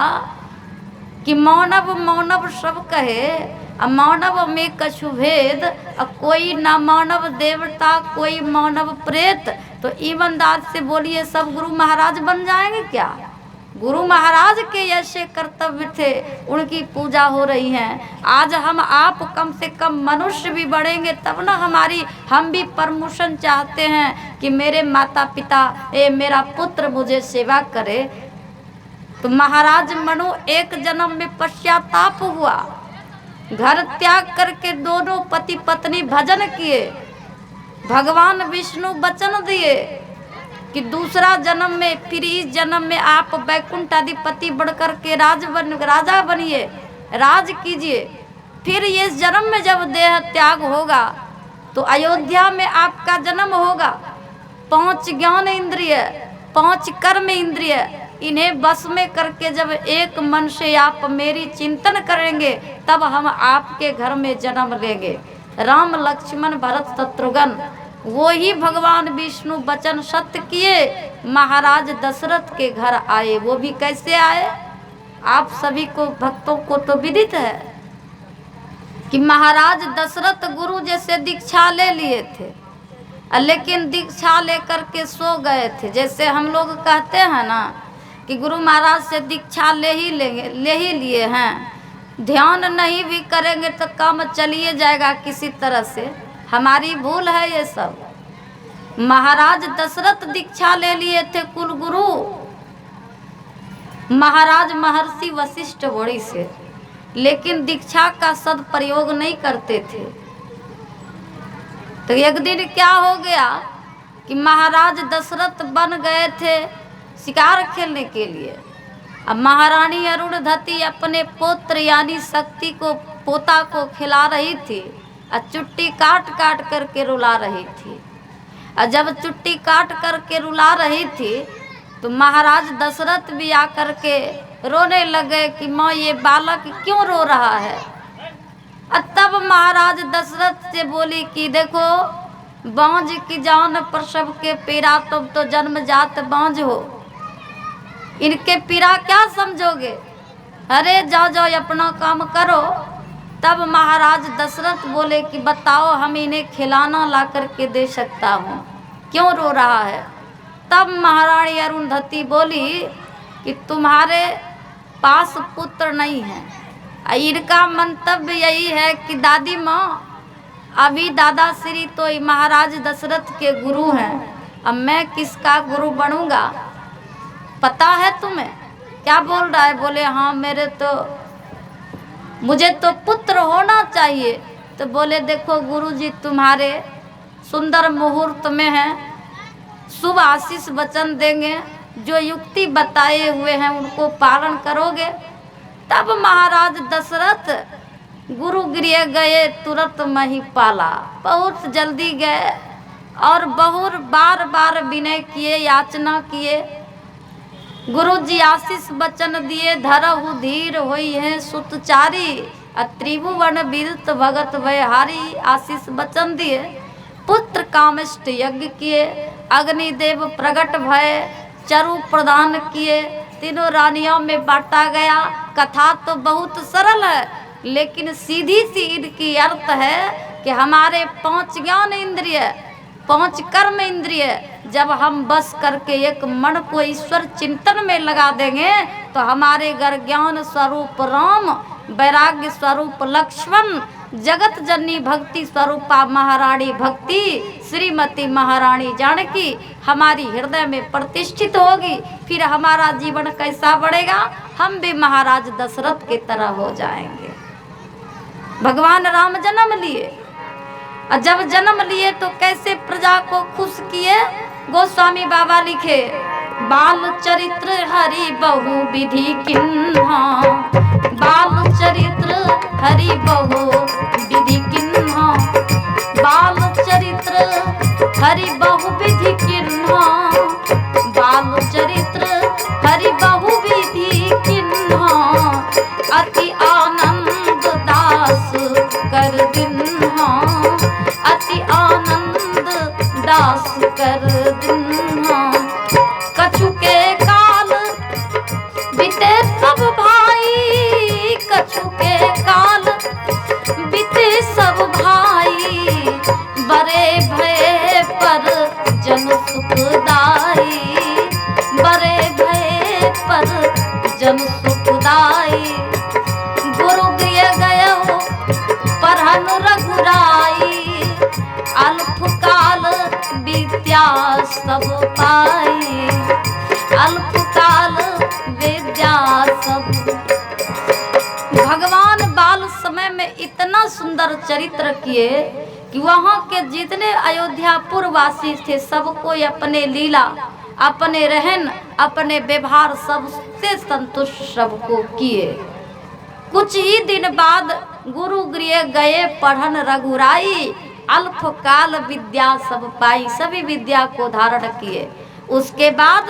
कि मानव मानव सब कहे मानव में कछु भेद, कोई ना मानव देवता कोई मानव प्रेत। तो ईमानदार से बोलिए सब गुरु महाराज बन जाएंगे क्या। गुरु महाराज के ऐसे कर्तव्य थे, उनकी पूजा हो रही है। आज हम आप कम से कम मनुष्य भी बढ़ेंगे तब ना हम भी प्रमोशन चाहते हैं कि मेरे माता पिता मेरा पुत्र मुझे सेवा करे। तो महाराज मनु एक जन्म में पश्चाताप हुआ, घर त्याग करके दोनों पति पत्नी भजन किए। भगवान विष्णु वचन दिए कि दूसरा जन्म में फिर इस जन्म में आप वैकुंठ अधिपति बढ़कर के राजा बनिए, राज कीजिए। फिर ये जन्म में जब देह त्याग होगा तो अयोध्या में आपका जन्म होगा। 5 ज्ञान इंद्रिय 5 कर्म इंद्रिय इन्हें बस में करके जब एक मन से आप मेरी चिंतन करेंगे तब हम आपके घर में जन्म लेंगे। राम लक्ष्मण भरत शत्रुघ्न वो ही भगवान विष्णु वचन सत्य किए, महाराज दशरथ के घर आए। वो भी कैसे आए, आप सभी को भक्तों को तो विदित है कि महाराज दशरथ गुरु जैसे दीक्षा ले लिए थे, लेकिन दीक्षा लेकर के सो गए थे। जैसे हम लोग कहते हैं ना कि गुरु महाराज से दीक्षा ले ही लिए हैं, ध्यान नहीं भी करेंगे तो काम चलिए जाएगा किसी तरह से। हमारी भूल है ये सब। महाराज दशरथ दीक्षा ले लिए थे कुल गुरु महाराज महर्षि वशिष्ठ बड़ी से, लेकिन दीक्षा का सदप्रयोग नहीं करते थे। तो एक दिन क्या हो गया कि महाराज दशरथ बन गए थे शिकार खेलने के लिए। अब महारानी अरुणधति अपने पुत्र यानी शक्ति को पोता को खिला रही थी और चुट्टी काट काट करके रुला रही थी। और जब चुट्टी काट करके रुला रही थी तो महाराज दशरथ भी आकर के रोने लगे कि माँ ये बालक क्यों रो रहा है। और तब महाराज दशरथ से बोली कि देखो बांझ की जान प्रसव के पीड़ा, तुम तो जन्मजात बांझ हो, इनके पीड़ा क्या समझोगे, अरे जाओ जाओ अपना काम करो। तब महाराज दशरथ बोले कि बताओ हम इन्हें खिलाना ला करके दे सकता हूँ, क्यों रो रहा है। तब महारानी अरुणधति बोली कि तुम्हारे पास पुत्र नहीं है। इनका मंतव्य यही है कि दादी माँ अभी दादा श्री तो महाराज दशरथ के गुरु हैं, अब मैं किसका गुरु बनूंगा, पता है तुम्हें। क्या बोल रहा है, बोले हाँ मुझे तो पुत्र होना चाहिए। तो बोले देखो गुरुजी तुम्हारे सुंदर मुहूर्त में है, शुभ आशीष वचन देंगे, जो युक्ति बताए हुए हैं उनको पालन करोगे। तब महाराज दशरथ गुरु गृह गए, तुरंत महिपाला। बहुत जल्दी गए और बहुत बार बार विनय किए, याचना किए। गुरु जी आशीष वचन दिए, धरहु धीर होई है सुतचारी, त्रिभुवन विदित भगत व्यहारी। आशीष वचन दिए, पुत्र कामिष्ट यज्ञ किए, अग्निदेव प्रकट भय, चरु प्रदान किए, तीनों रानियों में बांटा गया। कथा तो बहुत सरल है, लेकिन सीधी सी इनकी अर्थ है कि हमारे 5 ज्ञान इंद्रिय, 5 कर्म इंद्रिय जब हम बस करके एक मन को ईश्वर चिंतन में लगा देंगे तो हमारे घर ज्ञान स्वरूप राम, वैराग्य स्वरूप लक्ष्मण, जगत जननी भक्ति स्वरूपा महारानी भक्ति श्रीमती महारानी जानकी हमारी हृदय में प्रतिष्ठित होगी। फिर हमारा जीवन कैसा बढ़ेगा, हम भी महाराज दशरथ की तरह हो जाएंगे। भगवान राम जन्म लिए, और जब जन्म लिए तो कैसे प्रजा को खुश किए। गोस्वामी बाबा लिखे, बाल चरित्र हरि बहु विधि किन्हा, बाल चरित्र हरि बहु विधि किन्हा, बाल चरित्र हरि बहु विधि किन्हा, बाल चरित्र हरि बहु विधि किन्हा, अति आनंद दास कर दिन्हा, अति आनंद दास कर दिन्हा। कछु के काल बीते सब भाई, कछु के काल बीते सब भाई, बड़े भय पर जन सुखदाई, बड़े भय पर जन सुखदाई। गुरु गृह गयो परहन रघुराई, अल्प काल विद्या सब पाई, अल्प काल विद्या सब। भगवान बाल समय में इतना सुंदर चरित्र किए कि वहाँ के जितने अयोध्यापुर वासी थे सबको अपने लीला, अपने रहन, अपने व्यवहार सबसे संतुष्ट सबको किए। कुछ ही दिन बाद गुरु गृह गए पढ़न रघुराई, अल्प काल विद्या सब पाई, सभी विद्या को धारण किए। उसके बाद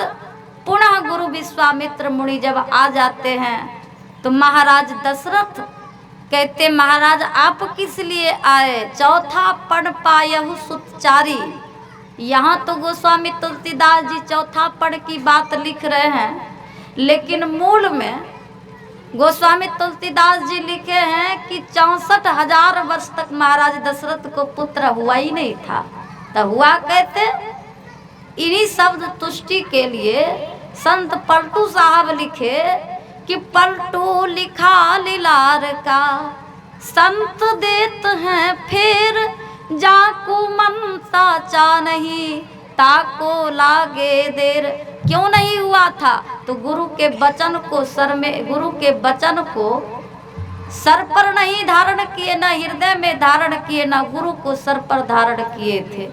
पुनः गुरु विश्वामित्र मुनि जब आ जाते हैं तो महाराज दशरथ कहते, महाराज आप किस लिए आए। चौथा पढ़ पायहु सुतचारी। यहाँ तो गोस्वामी तुलसीदास जी चौथा पढ़ की बात लिख रहे हैं, लेकिन मूल में गोस्वामी तुलसीदास जी लिखे हैं कि 64,000 वर्ष तक महाराज दशरथ को पुत्र हुआ ही नहीं था। तो हुआ कहते, इन्हीं शब्द तुष्टि के लिए संत पलटू साहब लिखे कि पलटू लिखा लीलार का, संत देत हैं फेर, जाको मनता चा नहीं, ताको लागे देर। क्यों नहीं हुआ था, तो गुरु के वचन को सर में, गुरु के वचन को सर पर नहीं धारण किए, न हृदय में धारण किए, न गुरु को सर पर धारण किए थे,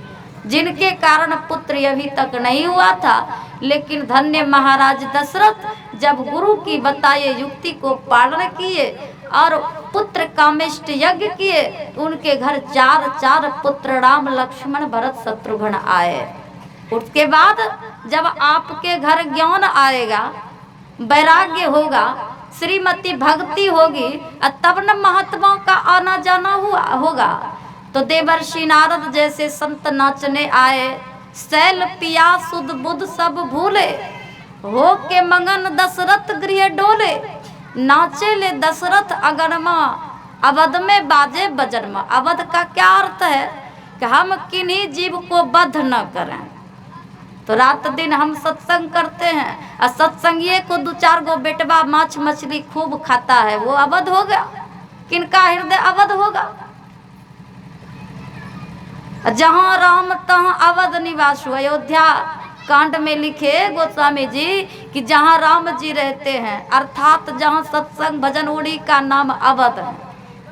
जिनके कारण पुत्र अभी तक नहीं हुआ था। लेकिन धन्य महाराज दशरथ जब गुरु की बताए युक्ति को पालन किए और पुत्र कामिष्ट यज्ञ किए, उनके घर 4 पुत्र राम लक्ष्मण भरत शत्रुघ्न आए। उसके बाद जब आपके घर ज्ञान आएगा, वैराग्य होगा, श्रीमती भक्ति होगी, तब न महात्माओं का आना जाना होगा। तो देवर्षि नारद जैसे संत नाचने आए, शैल पिया सुध बुध सब भूले, हो के मंगन दशरथ गृह डोले, नाचे ले दशरथ अगनमा, अवध में बाजे बजरमा। अवध का क्या अर्थ है कि हम किन्हीं जीव को बद्ध न करें। तो रात दिन हम सत्संग करते हैं, और सत्संगिये को 2-4 गो बेटवा माछ मछली खूब खाता है, वो अवध हो गया। किनका हृदय अवध होगा। जहाँ राम तहाँ अवध निवास। अयोध्या कांड में लिखे गोस्वामी जी कि जहाँ राम जी रहते हैं, अर्थात जहाँ सत्संग भजन उड़ी का नाम अवध है।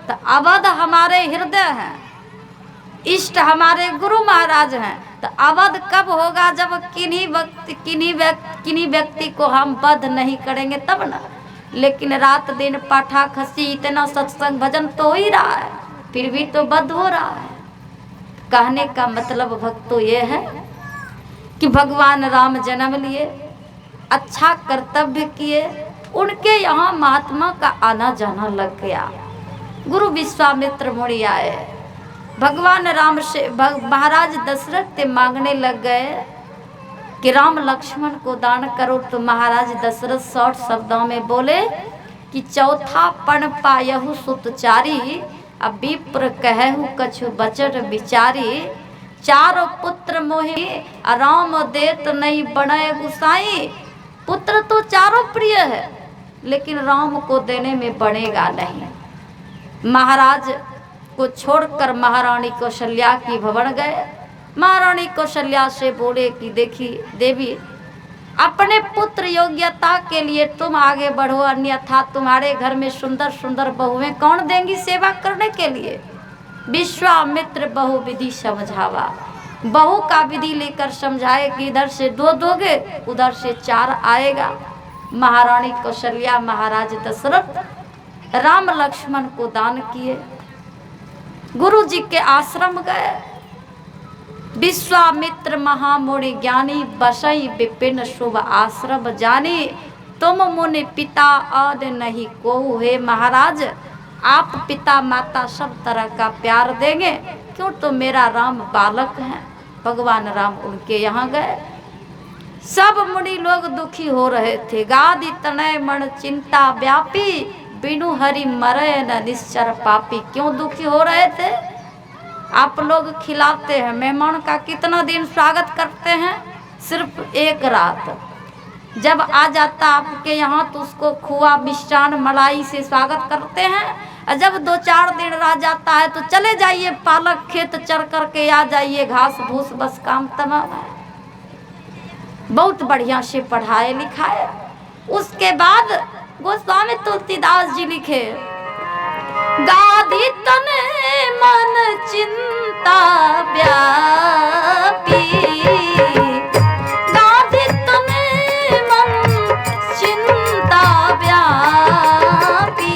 तो अवध हमारे हृदय है। इष्ट हमारे गुरु महाराज हैं। तो अवध कब होगा, जब किन्हीं व्यक्ति को हम वध नहीं करेंगे तब ना। लेकिन रात दिन पाठा खसी इतना सत्संग भजन तो हो ही रहा है, फिर भी तो वध हो रहा है। कहने का मतलब भक्तों ये है कि भगवान राम जन्म लिए, अच्छा कर्तव्य किए, उनके यहाँ महात्मा का आना जाना लग गया। गुरु विश्वामित्र मुनि आए, भगवान राम से महाराज दशरथ से मांगने लग गए कि राम लक्ष्मण को दान करो। तो महाराज दशरथ शॉर्ट शब्दों में बोले कि चौथा पण पायहु सुतचारी, अब विप्र कहहु कछु बचन विचारी। चारों पुत्र मोहि राम देत नहीं बने गुसाई। पुत्र तो चारों प्रिय है, लेकिन राम को देने में बनेगा नहीं। महाराज को छोड़कर महारानी कौशल्या की भवन गए। महारानी कौशल्या से बोले कि देखी देवी, अपने पुत्र योग्यता के लिए तुम आगे बढ़ो, अन्यथा तुम्हारे घर में सुंदर सुंदर बहुएं कौन देंगी सेवा करने के लिए। विश्वामित्र बहु विधि समझावा, बहू का विधि लेकर समझाए कि इधर से 2 दोगे, उधर से 4 आएगा। महारानी कौशल्या महाराज दशरथ राम लक्ष्मण को दान किए। गुरु जी के आश्रम गए। विश्वामित्र महामुनि ज्ञानी, बसई विपिन शुभ आश्रम जानी। तुम मुनि पिता और नहीं को। हे महाराज, आप पिता माता सब तरह का प्यार देंगे, क्यों तो मेरा राम बालक है। भगवान राम उनके यहाँ गए। सब मुनि लोग दुखी हो रहे थे। गादि तनय मन चिंता व्यापी, बिनु हरि मरे न निश्चर पापी। क्यों दुखी हो रहे थे? आप लोग खिलाते हैं, मेहमान का कितना दिन स्वागत करते हैं? सिर्फ एक रात। जब आ जाता आपके यहाँ तो उसको खोआ मिष्ठान मलाई से स्वागत करते हैं। और जब 2-4 दिन रह जाता है तो चले जाइए पालक खेत चर करके आ जाइए, घास भूस बस काम तमाम है। बहुत बढ़िया से पढ़ाए लिखाए। उसके बाद गोस्वामी तुलसीदास जी लिखे, गाधी तने मन चिंता व्यापी, गाधी तने मन चिंता व्यापी,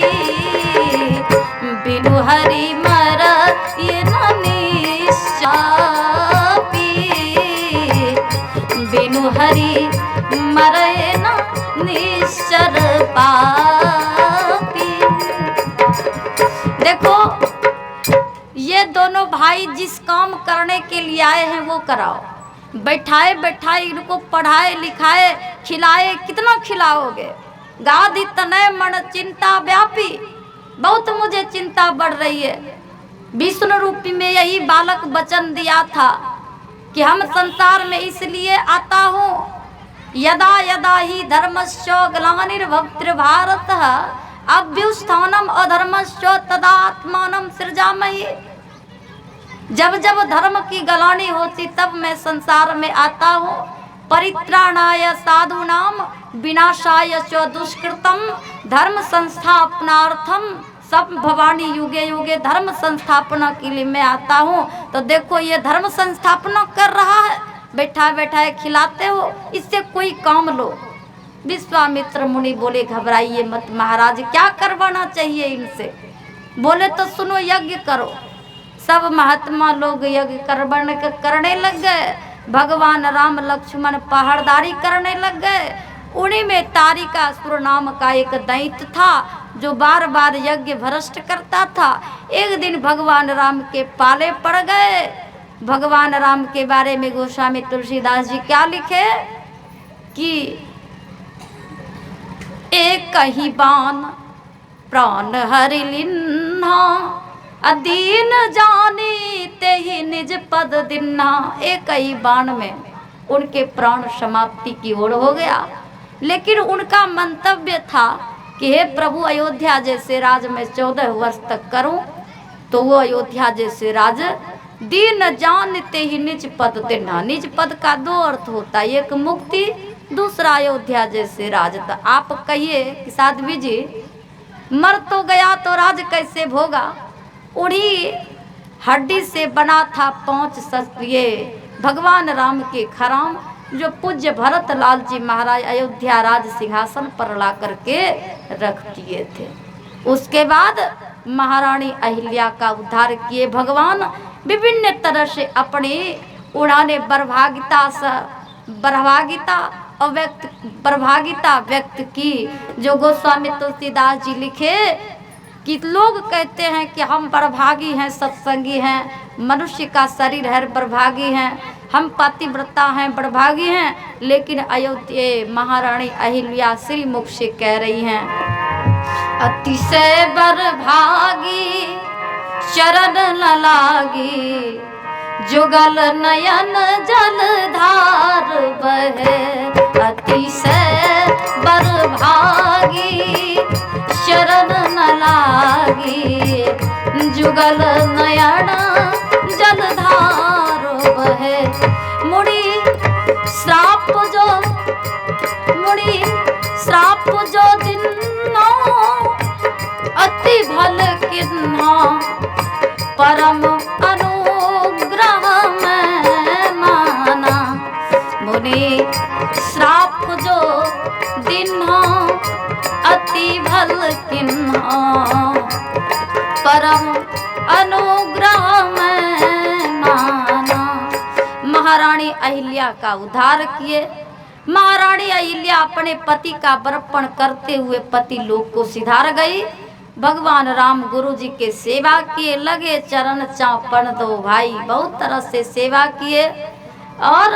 बिनु हरि मर ये निश्चापी, बिनु हरि मरे न निश्चर पापी। देखो, ये दोनों भाई जिस काम करने के लिए आए हैं वो कराओ। बैठाए बैठाए इनको पढ़ाए लिखाए खिलाए, कितना खिलाओगे? गादि तनय मन चिंता व्यापी, बहुत मुझे चिंता बढ़ रही है। विष्णु रूपी में यही बालक वचन दिया था कि हम संसार में इसलिए आता हूँ, यदा यदा ही धर्मस्य ग्लानिर्भवति भारतः अभ्युत्थानम अधर्मस्य तदा आत्मानं सृजामहि। जब जब धर्म की गलानी होती तब मैं संसार में आता हूँ। परित्राणाय साधूनाम विनाशाय च दुष्कृतम, धर्म संस्थापनार्थम सब भवानी युगे युगे। धर्म संस्थापना के लिए मैं आता हूँ। तो देखो ये धर्म संस्थापना कर रहा है, बैठा बैठाए खिलाते हो, इससे कोई काम लो। विश्वामित्र मुनि बोले घबराइए मत महाराज, क्या करवाना चाहिए इनसे? बोले तो सुनो, यज्ञ करो। सब महात्मा लोग यज्ञ करने लग गए। भगवान राम लक्ष्मण पहाड़दारी करने लग गए। उन्हीं में तारिकासुर नाम का एक दैत्य था जो बार बार यज्ञ भ्रष्ट करता था। एक दिन भगवान राम के पाले पड़ गए। भगवान राम के बारे में गोस्वामी तुलसीदास जी क्या लिखे कि एक ही बाण प्राण हरि लिन्हा, अदीन जानी ते ही निज पद दिन्हा। एक ही बाण में उनके प्राण समाप्ति की ओर हो गया। लेकिन उनका मंतव्य था कि हे प्रभु, अयोध्या जैसे राज में 14 वर्ष तक करूं। तो वो अयोध्या जैसे राज दीन जानते ही निज पद दिन्हा। निज पद का 2 अर्थ होता है, एक मुक्ति, दूसरा अयोध्या जैसे राज। तो आप कहिए कि साध्वी जी, मर तो गया तो राज कैसे भोगा? उन्हीं हड्डी से बना था पहुँच सक्रिय भगवान राम के खराम, जो पूज्य भरत लाल जी महाराज अयोध्या राज सिंहासन पर ला करके रख दिए थे। उसके बाद महारानी अहिल्या का उद्धार किए भगवान। विभिन्न तरह से अपनी उड़ाने बरभागिता व्यक्त की, जो गोस्वामी तुलसीदास जी लिखे कि लोग कहते हैं कि हम बड़भागी हैं, सत्संगी हैं, मनुष्य का शरीर है बड़भागी हैं, हम पतिव्रता हैं, बड़भागी हैं, लेकिन अयोध्या महारानी अहिल्या श्री मुख से कह रही हैं, अतिशय बड़भागी शरण न लागी, जुगल नयन जलधार बहे। अतिशय बड़भागी शरण न लागी, जुगल नयन जलधार बहे। मुड़ी श्राप जो दिन्नो, अति भल किन्नो, परम अनुग्रह में माना। मुनि श्राप जो दिन्नो, अति भल किन्नो, परम अनुग्रह में माना। महारानी अहिल्या का उद्धार किए। महारानी अहिल्या अपने पति का बर्पण करते हुए पति लोक को सिधार गई। भगवान राम गुरु जी के सेवा किए, लगे चरण चापन दो भाई, बहुत तरह से सेवा किए। और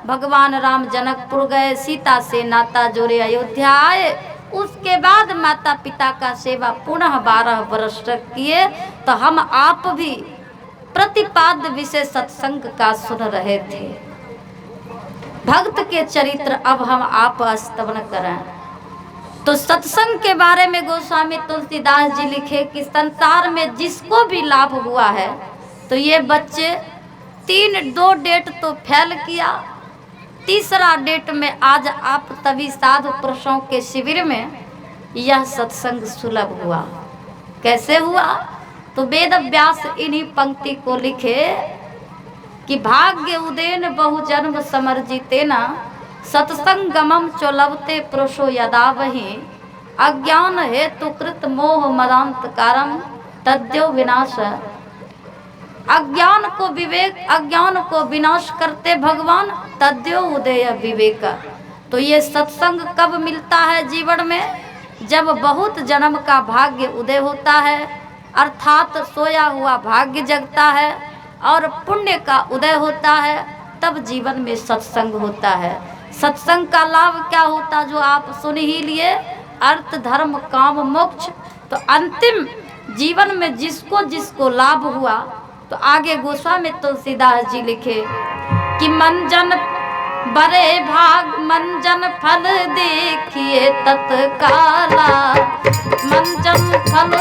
भगवान राम जनकपुर गए, सीता से नाता जोड़े अयोध्या आए। उसके बाद माता पिता का सेवा पुनः 12 वर्ष तक किए। तो हम आप भी प्रतिपाद्य विषय सत्संग का सुन रहे थे। भक्त के चरित्र अब हम आप स्तवन करें। तो सत्संग के बारे में गोस्वामी तुलसीदास जी लिखे कि संसार में जिसको भी लाभ हुआ है, तो ये बच्चे 2 डेट तो फेल किया, तीसरा डेट में आज आप तभी साधु पुरुषों के शिविर में यह सत्संग सुलभ हुआ। कैसे हुआ? तो वेद व्यास इन्हीं पंक्ति को लिखे कि भाग्य उदेन बहु जन्म समर्जितेना, सत्संगमम चोलवते पुरुषो यदा वही, अज्ञान हेतु कृत मोह मदांतकारम तद्यो विनाश। अज्ञान को विनाश करते भगवान, तद्यो उदय विवेक। तो ये सत्संग कब मिलता है जीवन में? जब बहुत जन्म का भाग्य उदय होता है, अर्थात सोया हुआ भाग्य जगता है और पुण्य का उदय होता है, तब जीवन में सत्संग होता है। सत्संग का लाभ क्या होता, जो आप सुन ही लिए, अर्थ धर्म काम मोक्ष। तो अंतिम जीवन में जिसको जिसको लाभ हुआ, तो आगे गोस्वामी तुलसीदास जी लिखे कि मंजन बड़े भाग मंजन फल देखिए तत्काला, मंजन फल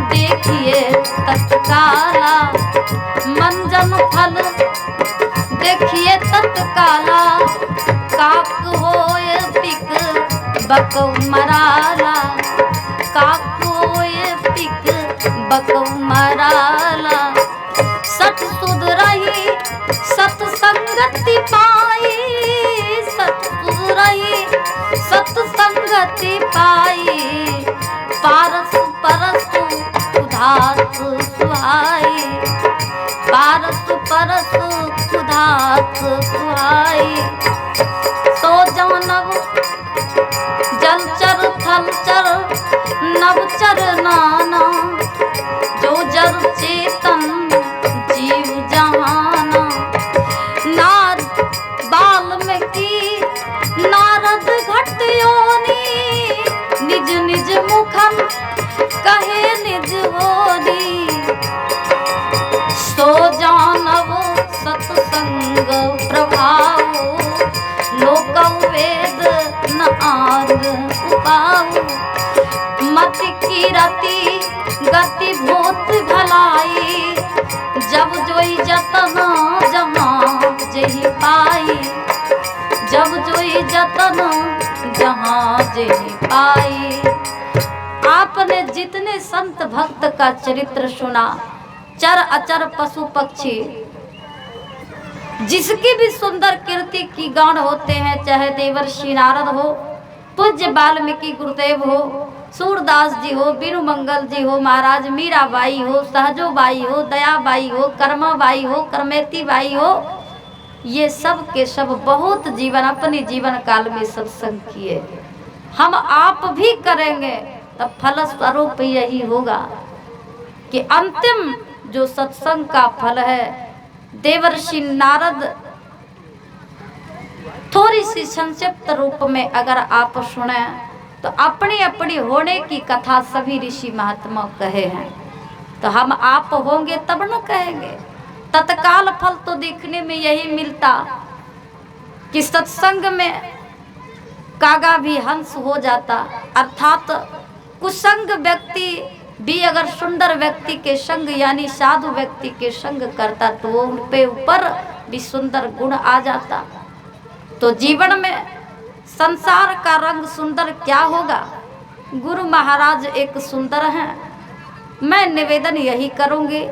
देखिए तत्काला, मंजन फल देखिए तत्काला, काक होए पिक बकौ मराला, काक होए पिक बकौ मराला। सत सुध रही सत्संगति पाई, सत सुध रही सत्संगति पाई, पारसु परसु उधातु सुहाई, पारसु परसु उधातु सुहाई। सो जानव जलचर थलचर नवचर नाना, जो जर चेतन जीव जहाना। नाद बाल्मीकि नारद घट योनि, निज निज मुखन कहे निज होनी। सो जानव सत्संग प्रभाव, लोक वेद न आग उपाऊ। मति की रति गति भूत भलाई, जब जोई जतन जहाँ जेहि पाई, जब जोई जतन जहाँ जेहि पाई। आपने जितने संत भक्त का चरित्र सुना, चर अचर पशु पक्षी जिसकी भी सुंदर कीर्ति की गान होते हैं, चाहे देवर्षि नारद हो, पूज्य वाल्मीकि गुरुदेव हो, सूरदास जी हो, बीनु मंगल जी हो, महाराज मीराबाई हो, सहजोबाई हो, दयाबाई हो, कर्माबाई हो, करमेती बाई हो, ये सब के सब बहुत जीवन अपने जीवन काल में सत्संग किए। हम आप भी करेंगे तब फल स्वरूप यही होगा कि अंतिम जो सत्संग का फल है, देवर्षि नारद थोड़ी सी संक्षिप्त रूप में अगर आप सुने तो अपनी अपनी होने की कथा सभी ऋषि महात्मा कहे हैं, तो हम आप होंगे तब न कहेंगे। तत्काल फल तो देखने में यही मिलता कि सत्संग में कागा भी हंस हो जाता, अर्थात कुसंग व्यक्ति भी अगर सुंदर व्यक्ति के संग यानी साधु व्यक्ति के संग करता तो वो उन पे ऊपर भी सुंदर गुण आ जाता। तो जीवन में संसार का रंग सुंदर क्या होगा? गुरु महाराज एक सुंदर हैं। मैं निवेदन यही करूंगी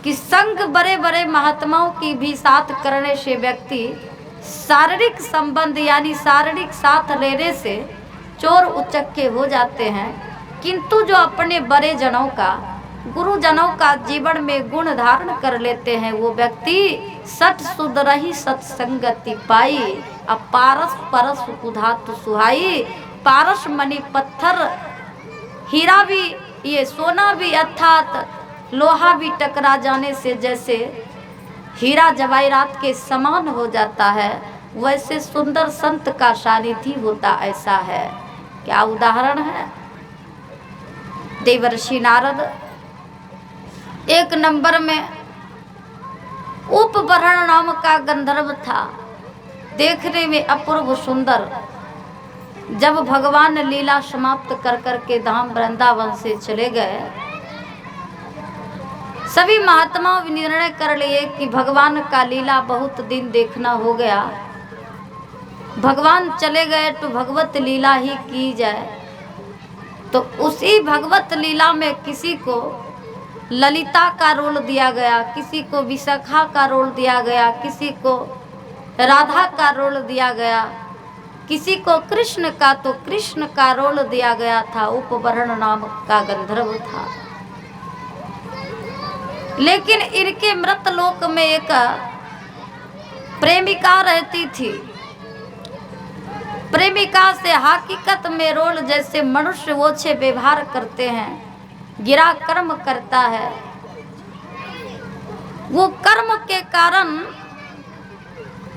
कि संग बड़े बड़े महात्माओं की भी साथ करने से व्यक्ति शारीरिक संबंध यानी शारीरिक साथ लेने से चोर उचक्के हो जाते हैं, किंतु जो अपने बड़े जनों का गुरुजनों का जीवन में गुण धारण कर लेते हैं वो व्यक्ति सठ शुद्ध रही सत्संगति पाई। अब पारस परस उधातु सुहाई, पारस मणि पत्थर हीरा भी ये सोना भी अर्थात लोहा भी टकरा जाने से जैसे हीरा जवाहरात के समान हो जाता है, वैसे सुंदर संत का सानिध्य होता ऐसा है। क्या उदाहरण है? देवर्षि नारद एक नंबर में उपवरण नाम का गंधर्व था, देखने में अपूर्व सुंदर। जब भगवान लीला समाप्त कर के धाम वृंदावन से चले गए, सभी महात्मा निर्णय कर लिए कि भगवान का लीला बहुत दिन देखना हो गया, भगवान चले गए तो भगवत लीला ही की जाए। तो उसी भगवत लीला में किसी को ललिता का रोल दिया गया, किसी को विशाखा का रोल दिया गया, किसी को राधा का रोल दिया गया, किसी को कृष्ण का तो कृष्ण का रोल दिया गया था। उपवरण नाम का गंधर्व था। लेकिन इनके मृत लोक में एक प्रेमिका रहती थी। प्रेमिका से हकीकत में रोल जैसे मनुष्य ओछे व्यवहार करते हैं, गिरा कर्म करता है, वो कर्म के कारण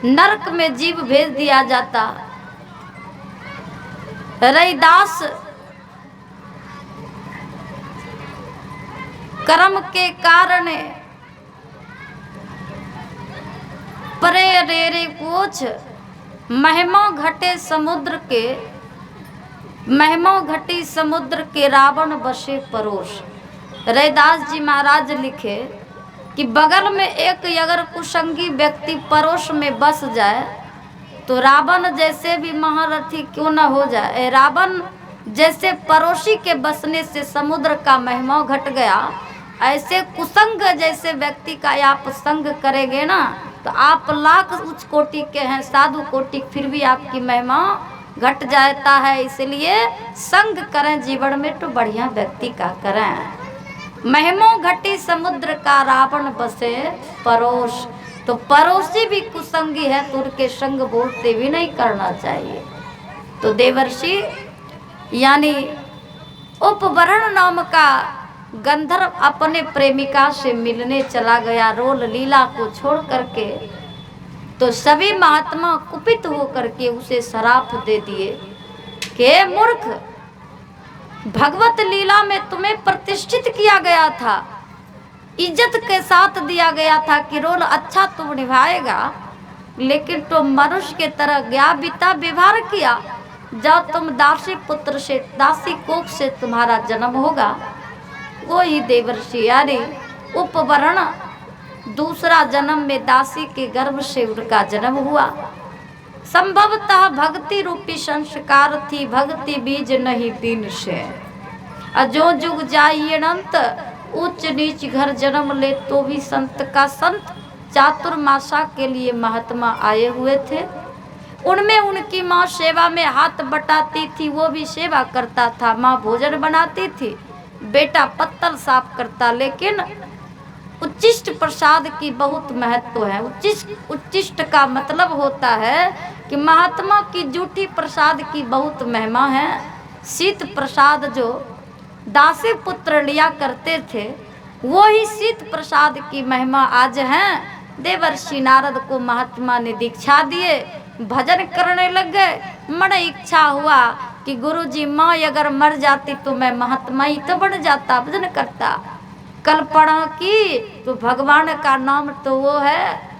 नरक में जीव भेज दिया जाता। रैदास कर्म के कारण परे कोच महिमा घटे समुद्र के, महिमा घटी समुद्र के रावण बसे परोस। रैदास जी महाराज लिखे कि बगल में एक अगर कुसंगी व्यक्ति परोस में बस जाए तो रावण जैसे भी महारथी क्यों न हो जाए, रावण जैसे पड़ोसी के बसने से समुद्र का महिमा घट गया, ऐसे कुसंग जैसे व्यक्ति का आप संग करेंगे ना तो आप लाख उच्च कोटि के हैं, साधु कोटि, फिर भी आपकी महिमा घट जाता है। इसलिए संग करें जीवन में तो बढ़िया व्यक्ति का करें। महिमा घटी समुद्र का रावण बसे परोस, तो पड़ोसी भी कुसंगी है तो उनके संग बोलते भी नहीं करना चाहिए। तो देवर्षि यानी उपवरण नाम का गंधर्व अपने प्रेमिका से मिलने चला गया रोल लीला को छोड़ करके। तो सभी महात्मा कुपित होकर के उसे श्राप दे दिए कि मूर्ख, भगवत लीला में तुम्हें प्रतिष्ठित किया गया था, इज्जत के साथ दिया गया था कि रोल अच्छा तुम निभाएगा, लेकिन तुम मनुष्य के तरह गया बीता व्यवहार किया। जब तुम दासी पुत्र से, दासी कोख से तुम्हारा जन्म होगा, वो ही देवर्षि यानी उपवरण दूसरा जन्म में दासी के गर्भ से उनका जन्म हुआ। संभवतः भक्ति रूपी संस्कार थी, भक्ति बीज नहीं दिन से। जो जुग जाइए अनंत उच्च नीच घर जन्म ले तो भी संत का संत। चातुर्मासा के लिए महात्मा आए हुए थे। उनमें उनकी माँ सेवा में हाथ बटाती थी, वो भी सेवा करता था। माँ भोजन बनाती थी, बेटा पत्तल साफ करता। लेकिन उच्चिष्ट प्रसाद की बहुत महत्व है। उच्चिष्ट का मतलब होता है कि महात्मा की जूठी प्रसाद की बहुत महिमा है। शीत प्रसाद जो दासी पुत्र लिया करते थे, वो ही शीत प्रसाद की महिमा आज है। देवर्षि नारद को महात्मा ने दीक्षा दिए, भजन करने लग गए। मन इच्छा हुआ कि गुरुजी माँ अगर मर जाती तो मैं महात्मा ही तो बन जाता, भजन करता। कल्पना की तो भगवान का नाम तो वो है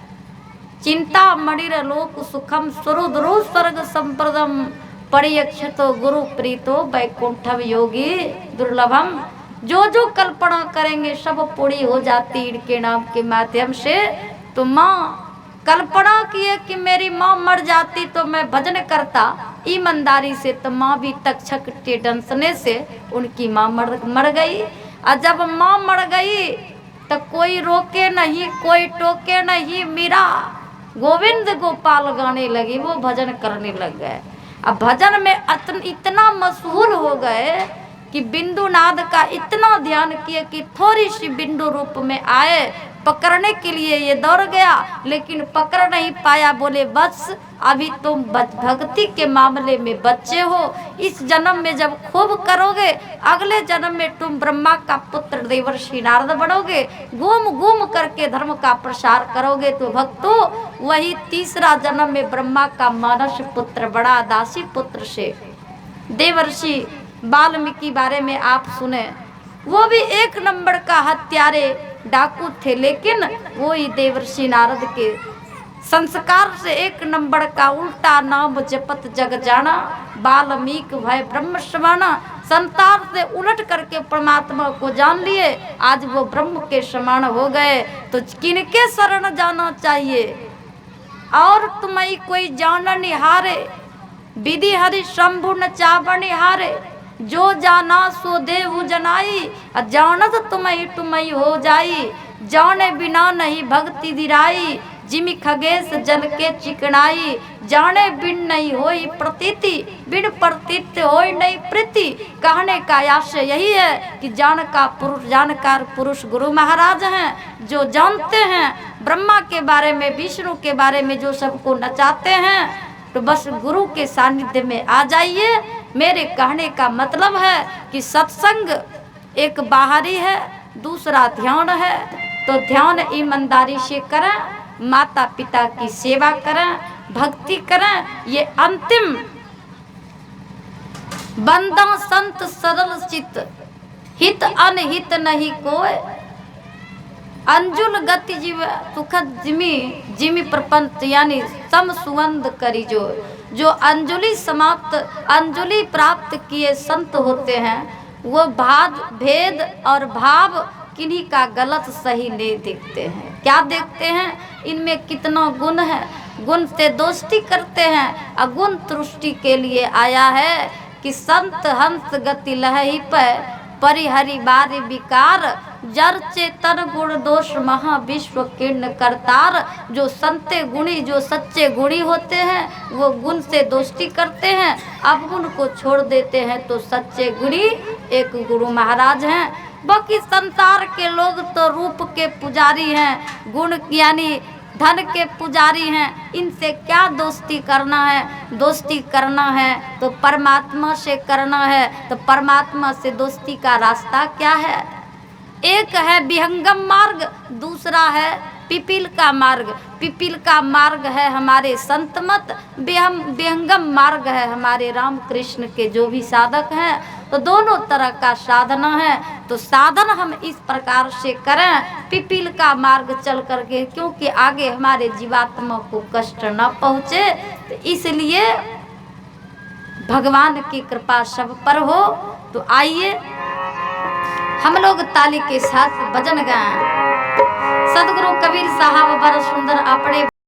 चिंता मणिर लोक सुखम स्वरुद्रु स्वर्ग संप्रदम परियक्षतो गुरु प्रीतो वैकुंठम योगी दुर्लभम। जो जो कल्पना करेंगे सब पूरी हो जाती इनके नाम के माध्यम से। तो माँ कल्पना किए कि मेरी माँ मर जाती तो मैं भजन करता ईमानदारी से, तो माँ भी तक्षक के डंसने से उनकी माँ मर गई। और जब माँ मर गई तो कोई रोके नहीं, कोई टोके नहीं। मीरा गोविंद गोपाल गाने लगी, वो भजन करने लग गए। अब भजन में इतना मशहूर हो गए कि बिंदु नाद का इतना ध्यान किए कि थोड़ी सी बिंदु रूप में आए, पकड़ने के लिए ये दौड़ गया लेकिन पकड़ नहीं पाया। बोले बस अभी तुम भक्ति के मामले में बच्चे हो, इस जन्म में जब खूब करोगे अगले जन्म में तुम ब्रह्मा का पुत्र देवर्षि नारद बनोगे, घूम घूम करके धर्म का प्रसार करोगे। तो भक्तों वही तीसरा जन्म में ब्रह्मा का मानस पुत्र बड़ा दासी पुत्र से देवर्षि वाल्मीकि बारे में आप सुने। वो भी एक नंबर का हत्यारे डाकू थे, लेकिन वो ही देवर्षि नारद के संस्कार से एक नंबर का उल्टा नाम जपत जग जाना। वाल्मीकि भय ब्रह्म समाना, संसार से उलट करके परमात्मा को जान लिए, आज वो ब्रह्म के समान हो गए। तो किनके शरण जाना चाहिए? और तुम्हें कोई जान निहारे, विधि हरि शंभु न चावन हारे। जो जाना सो देहु जनाई, जानत तुम्हें हो जाई। जाने बिना नहीं भक्ति दिराई, जिमि खगेश जल के चिकनाई। जाने बिन नहीं होई प्रतीति, बिन प्रतीत होई नहीं प्रीति। कहने का आशय यही है कि जानकार पुरुष गुरु महाराज हैं, जो जानते हैं ब्रह्मा के बारे में, विष्णु के बारे में, जो सबको नचाते हैं। तो बस गुरु के सानिध्य में आ जाइए। मेरे कहने का मतलब है कि सत्संग एक बाहरी है, दूसरा ध्यान है। तो ध्यान ईमानदारी से करें, माता पिता की सेवा करें, भक्ति करें। ये अंतिम बंदा संत सरल चित, हित अनहित नहीं कोय। अंजुल गति जीव सुखद जिमी प्रपंच, यानी सम सुवंद करी। जो अंजुलि प्राप्त किए संत होते हैं, वो भेद और भाव किन्हीं का गलत सही नहीं देखते हैं। क्या देखते हैं? इनमें कितना गुण है, गुण से दोस्ती करते हैं। अगुण तुष्टि के लिए आया है कि संत हंस गति लहही पर परिहरि बारी विकार। जर चेतन गुण दोष महाविश्व कीर्ण करतार। जो संते गुणी, जो सच्चे गुणी होते हैं, वो गुण से दोस्ती करते हैं, अवगुण को छोड़ देते हैं। तो सच्चे गुणी एक गुरु महाराज हैं। बाकी संसार के लोग तो रूप के पुजारी हैं, गुण यानी धन के पुजारी हैं। इनसे क्या दोस्ती करना है? दोस्ती करना है तो परमात्मा से करना है। तो परमात्मा से दोस्ती का रास्ता क्या है? एक है विहंगम मार्ग, दूसरा है पिपील का मार्ग। पिपील का मार्ग है हमारे संत मत, विहंगम मार्ग है हमारे राम कृष्ण के जो भी साधक हैं। तो दोनों तरह का साधना है। तो साधन हम इस प्रकार से करें, पिपील का मार्ग चल करके, क्योंकि आगे हमारे जीवात्मा को कष्ट न पहुँचे। तो इसलिए भगवान की कृपा सब पर हो। तो आइए हम लोग ताली के साथ भजन गाएं। सदगुरु कबीर साहब बड़ा सुंदर अपने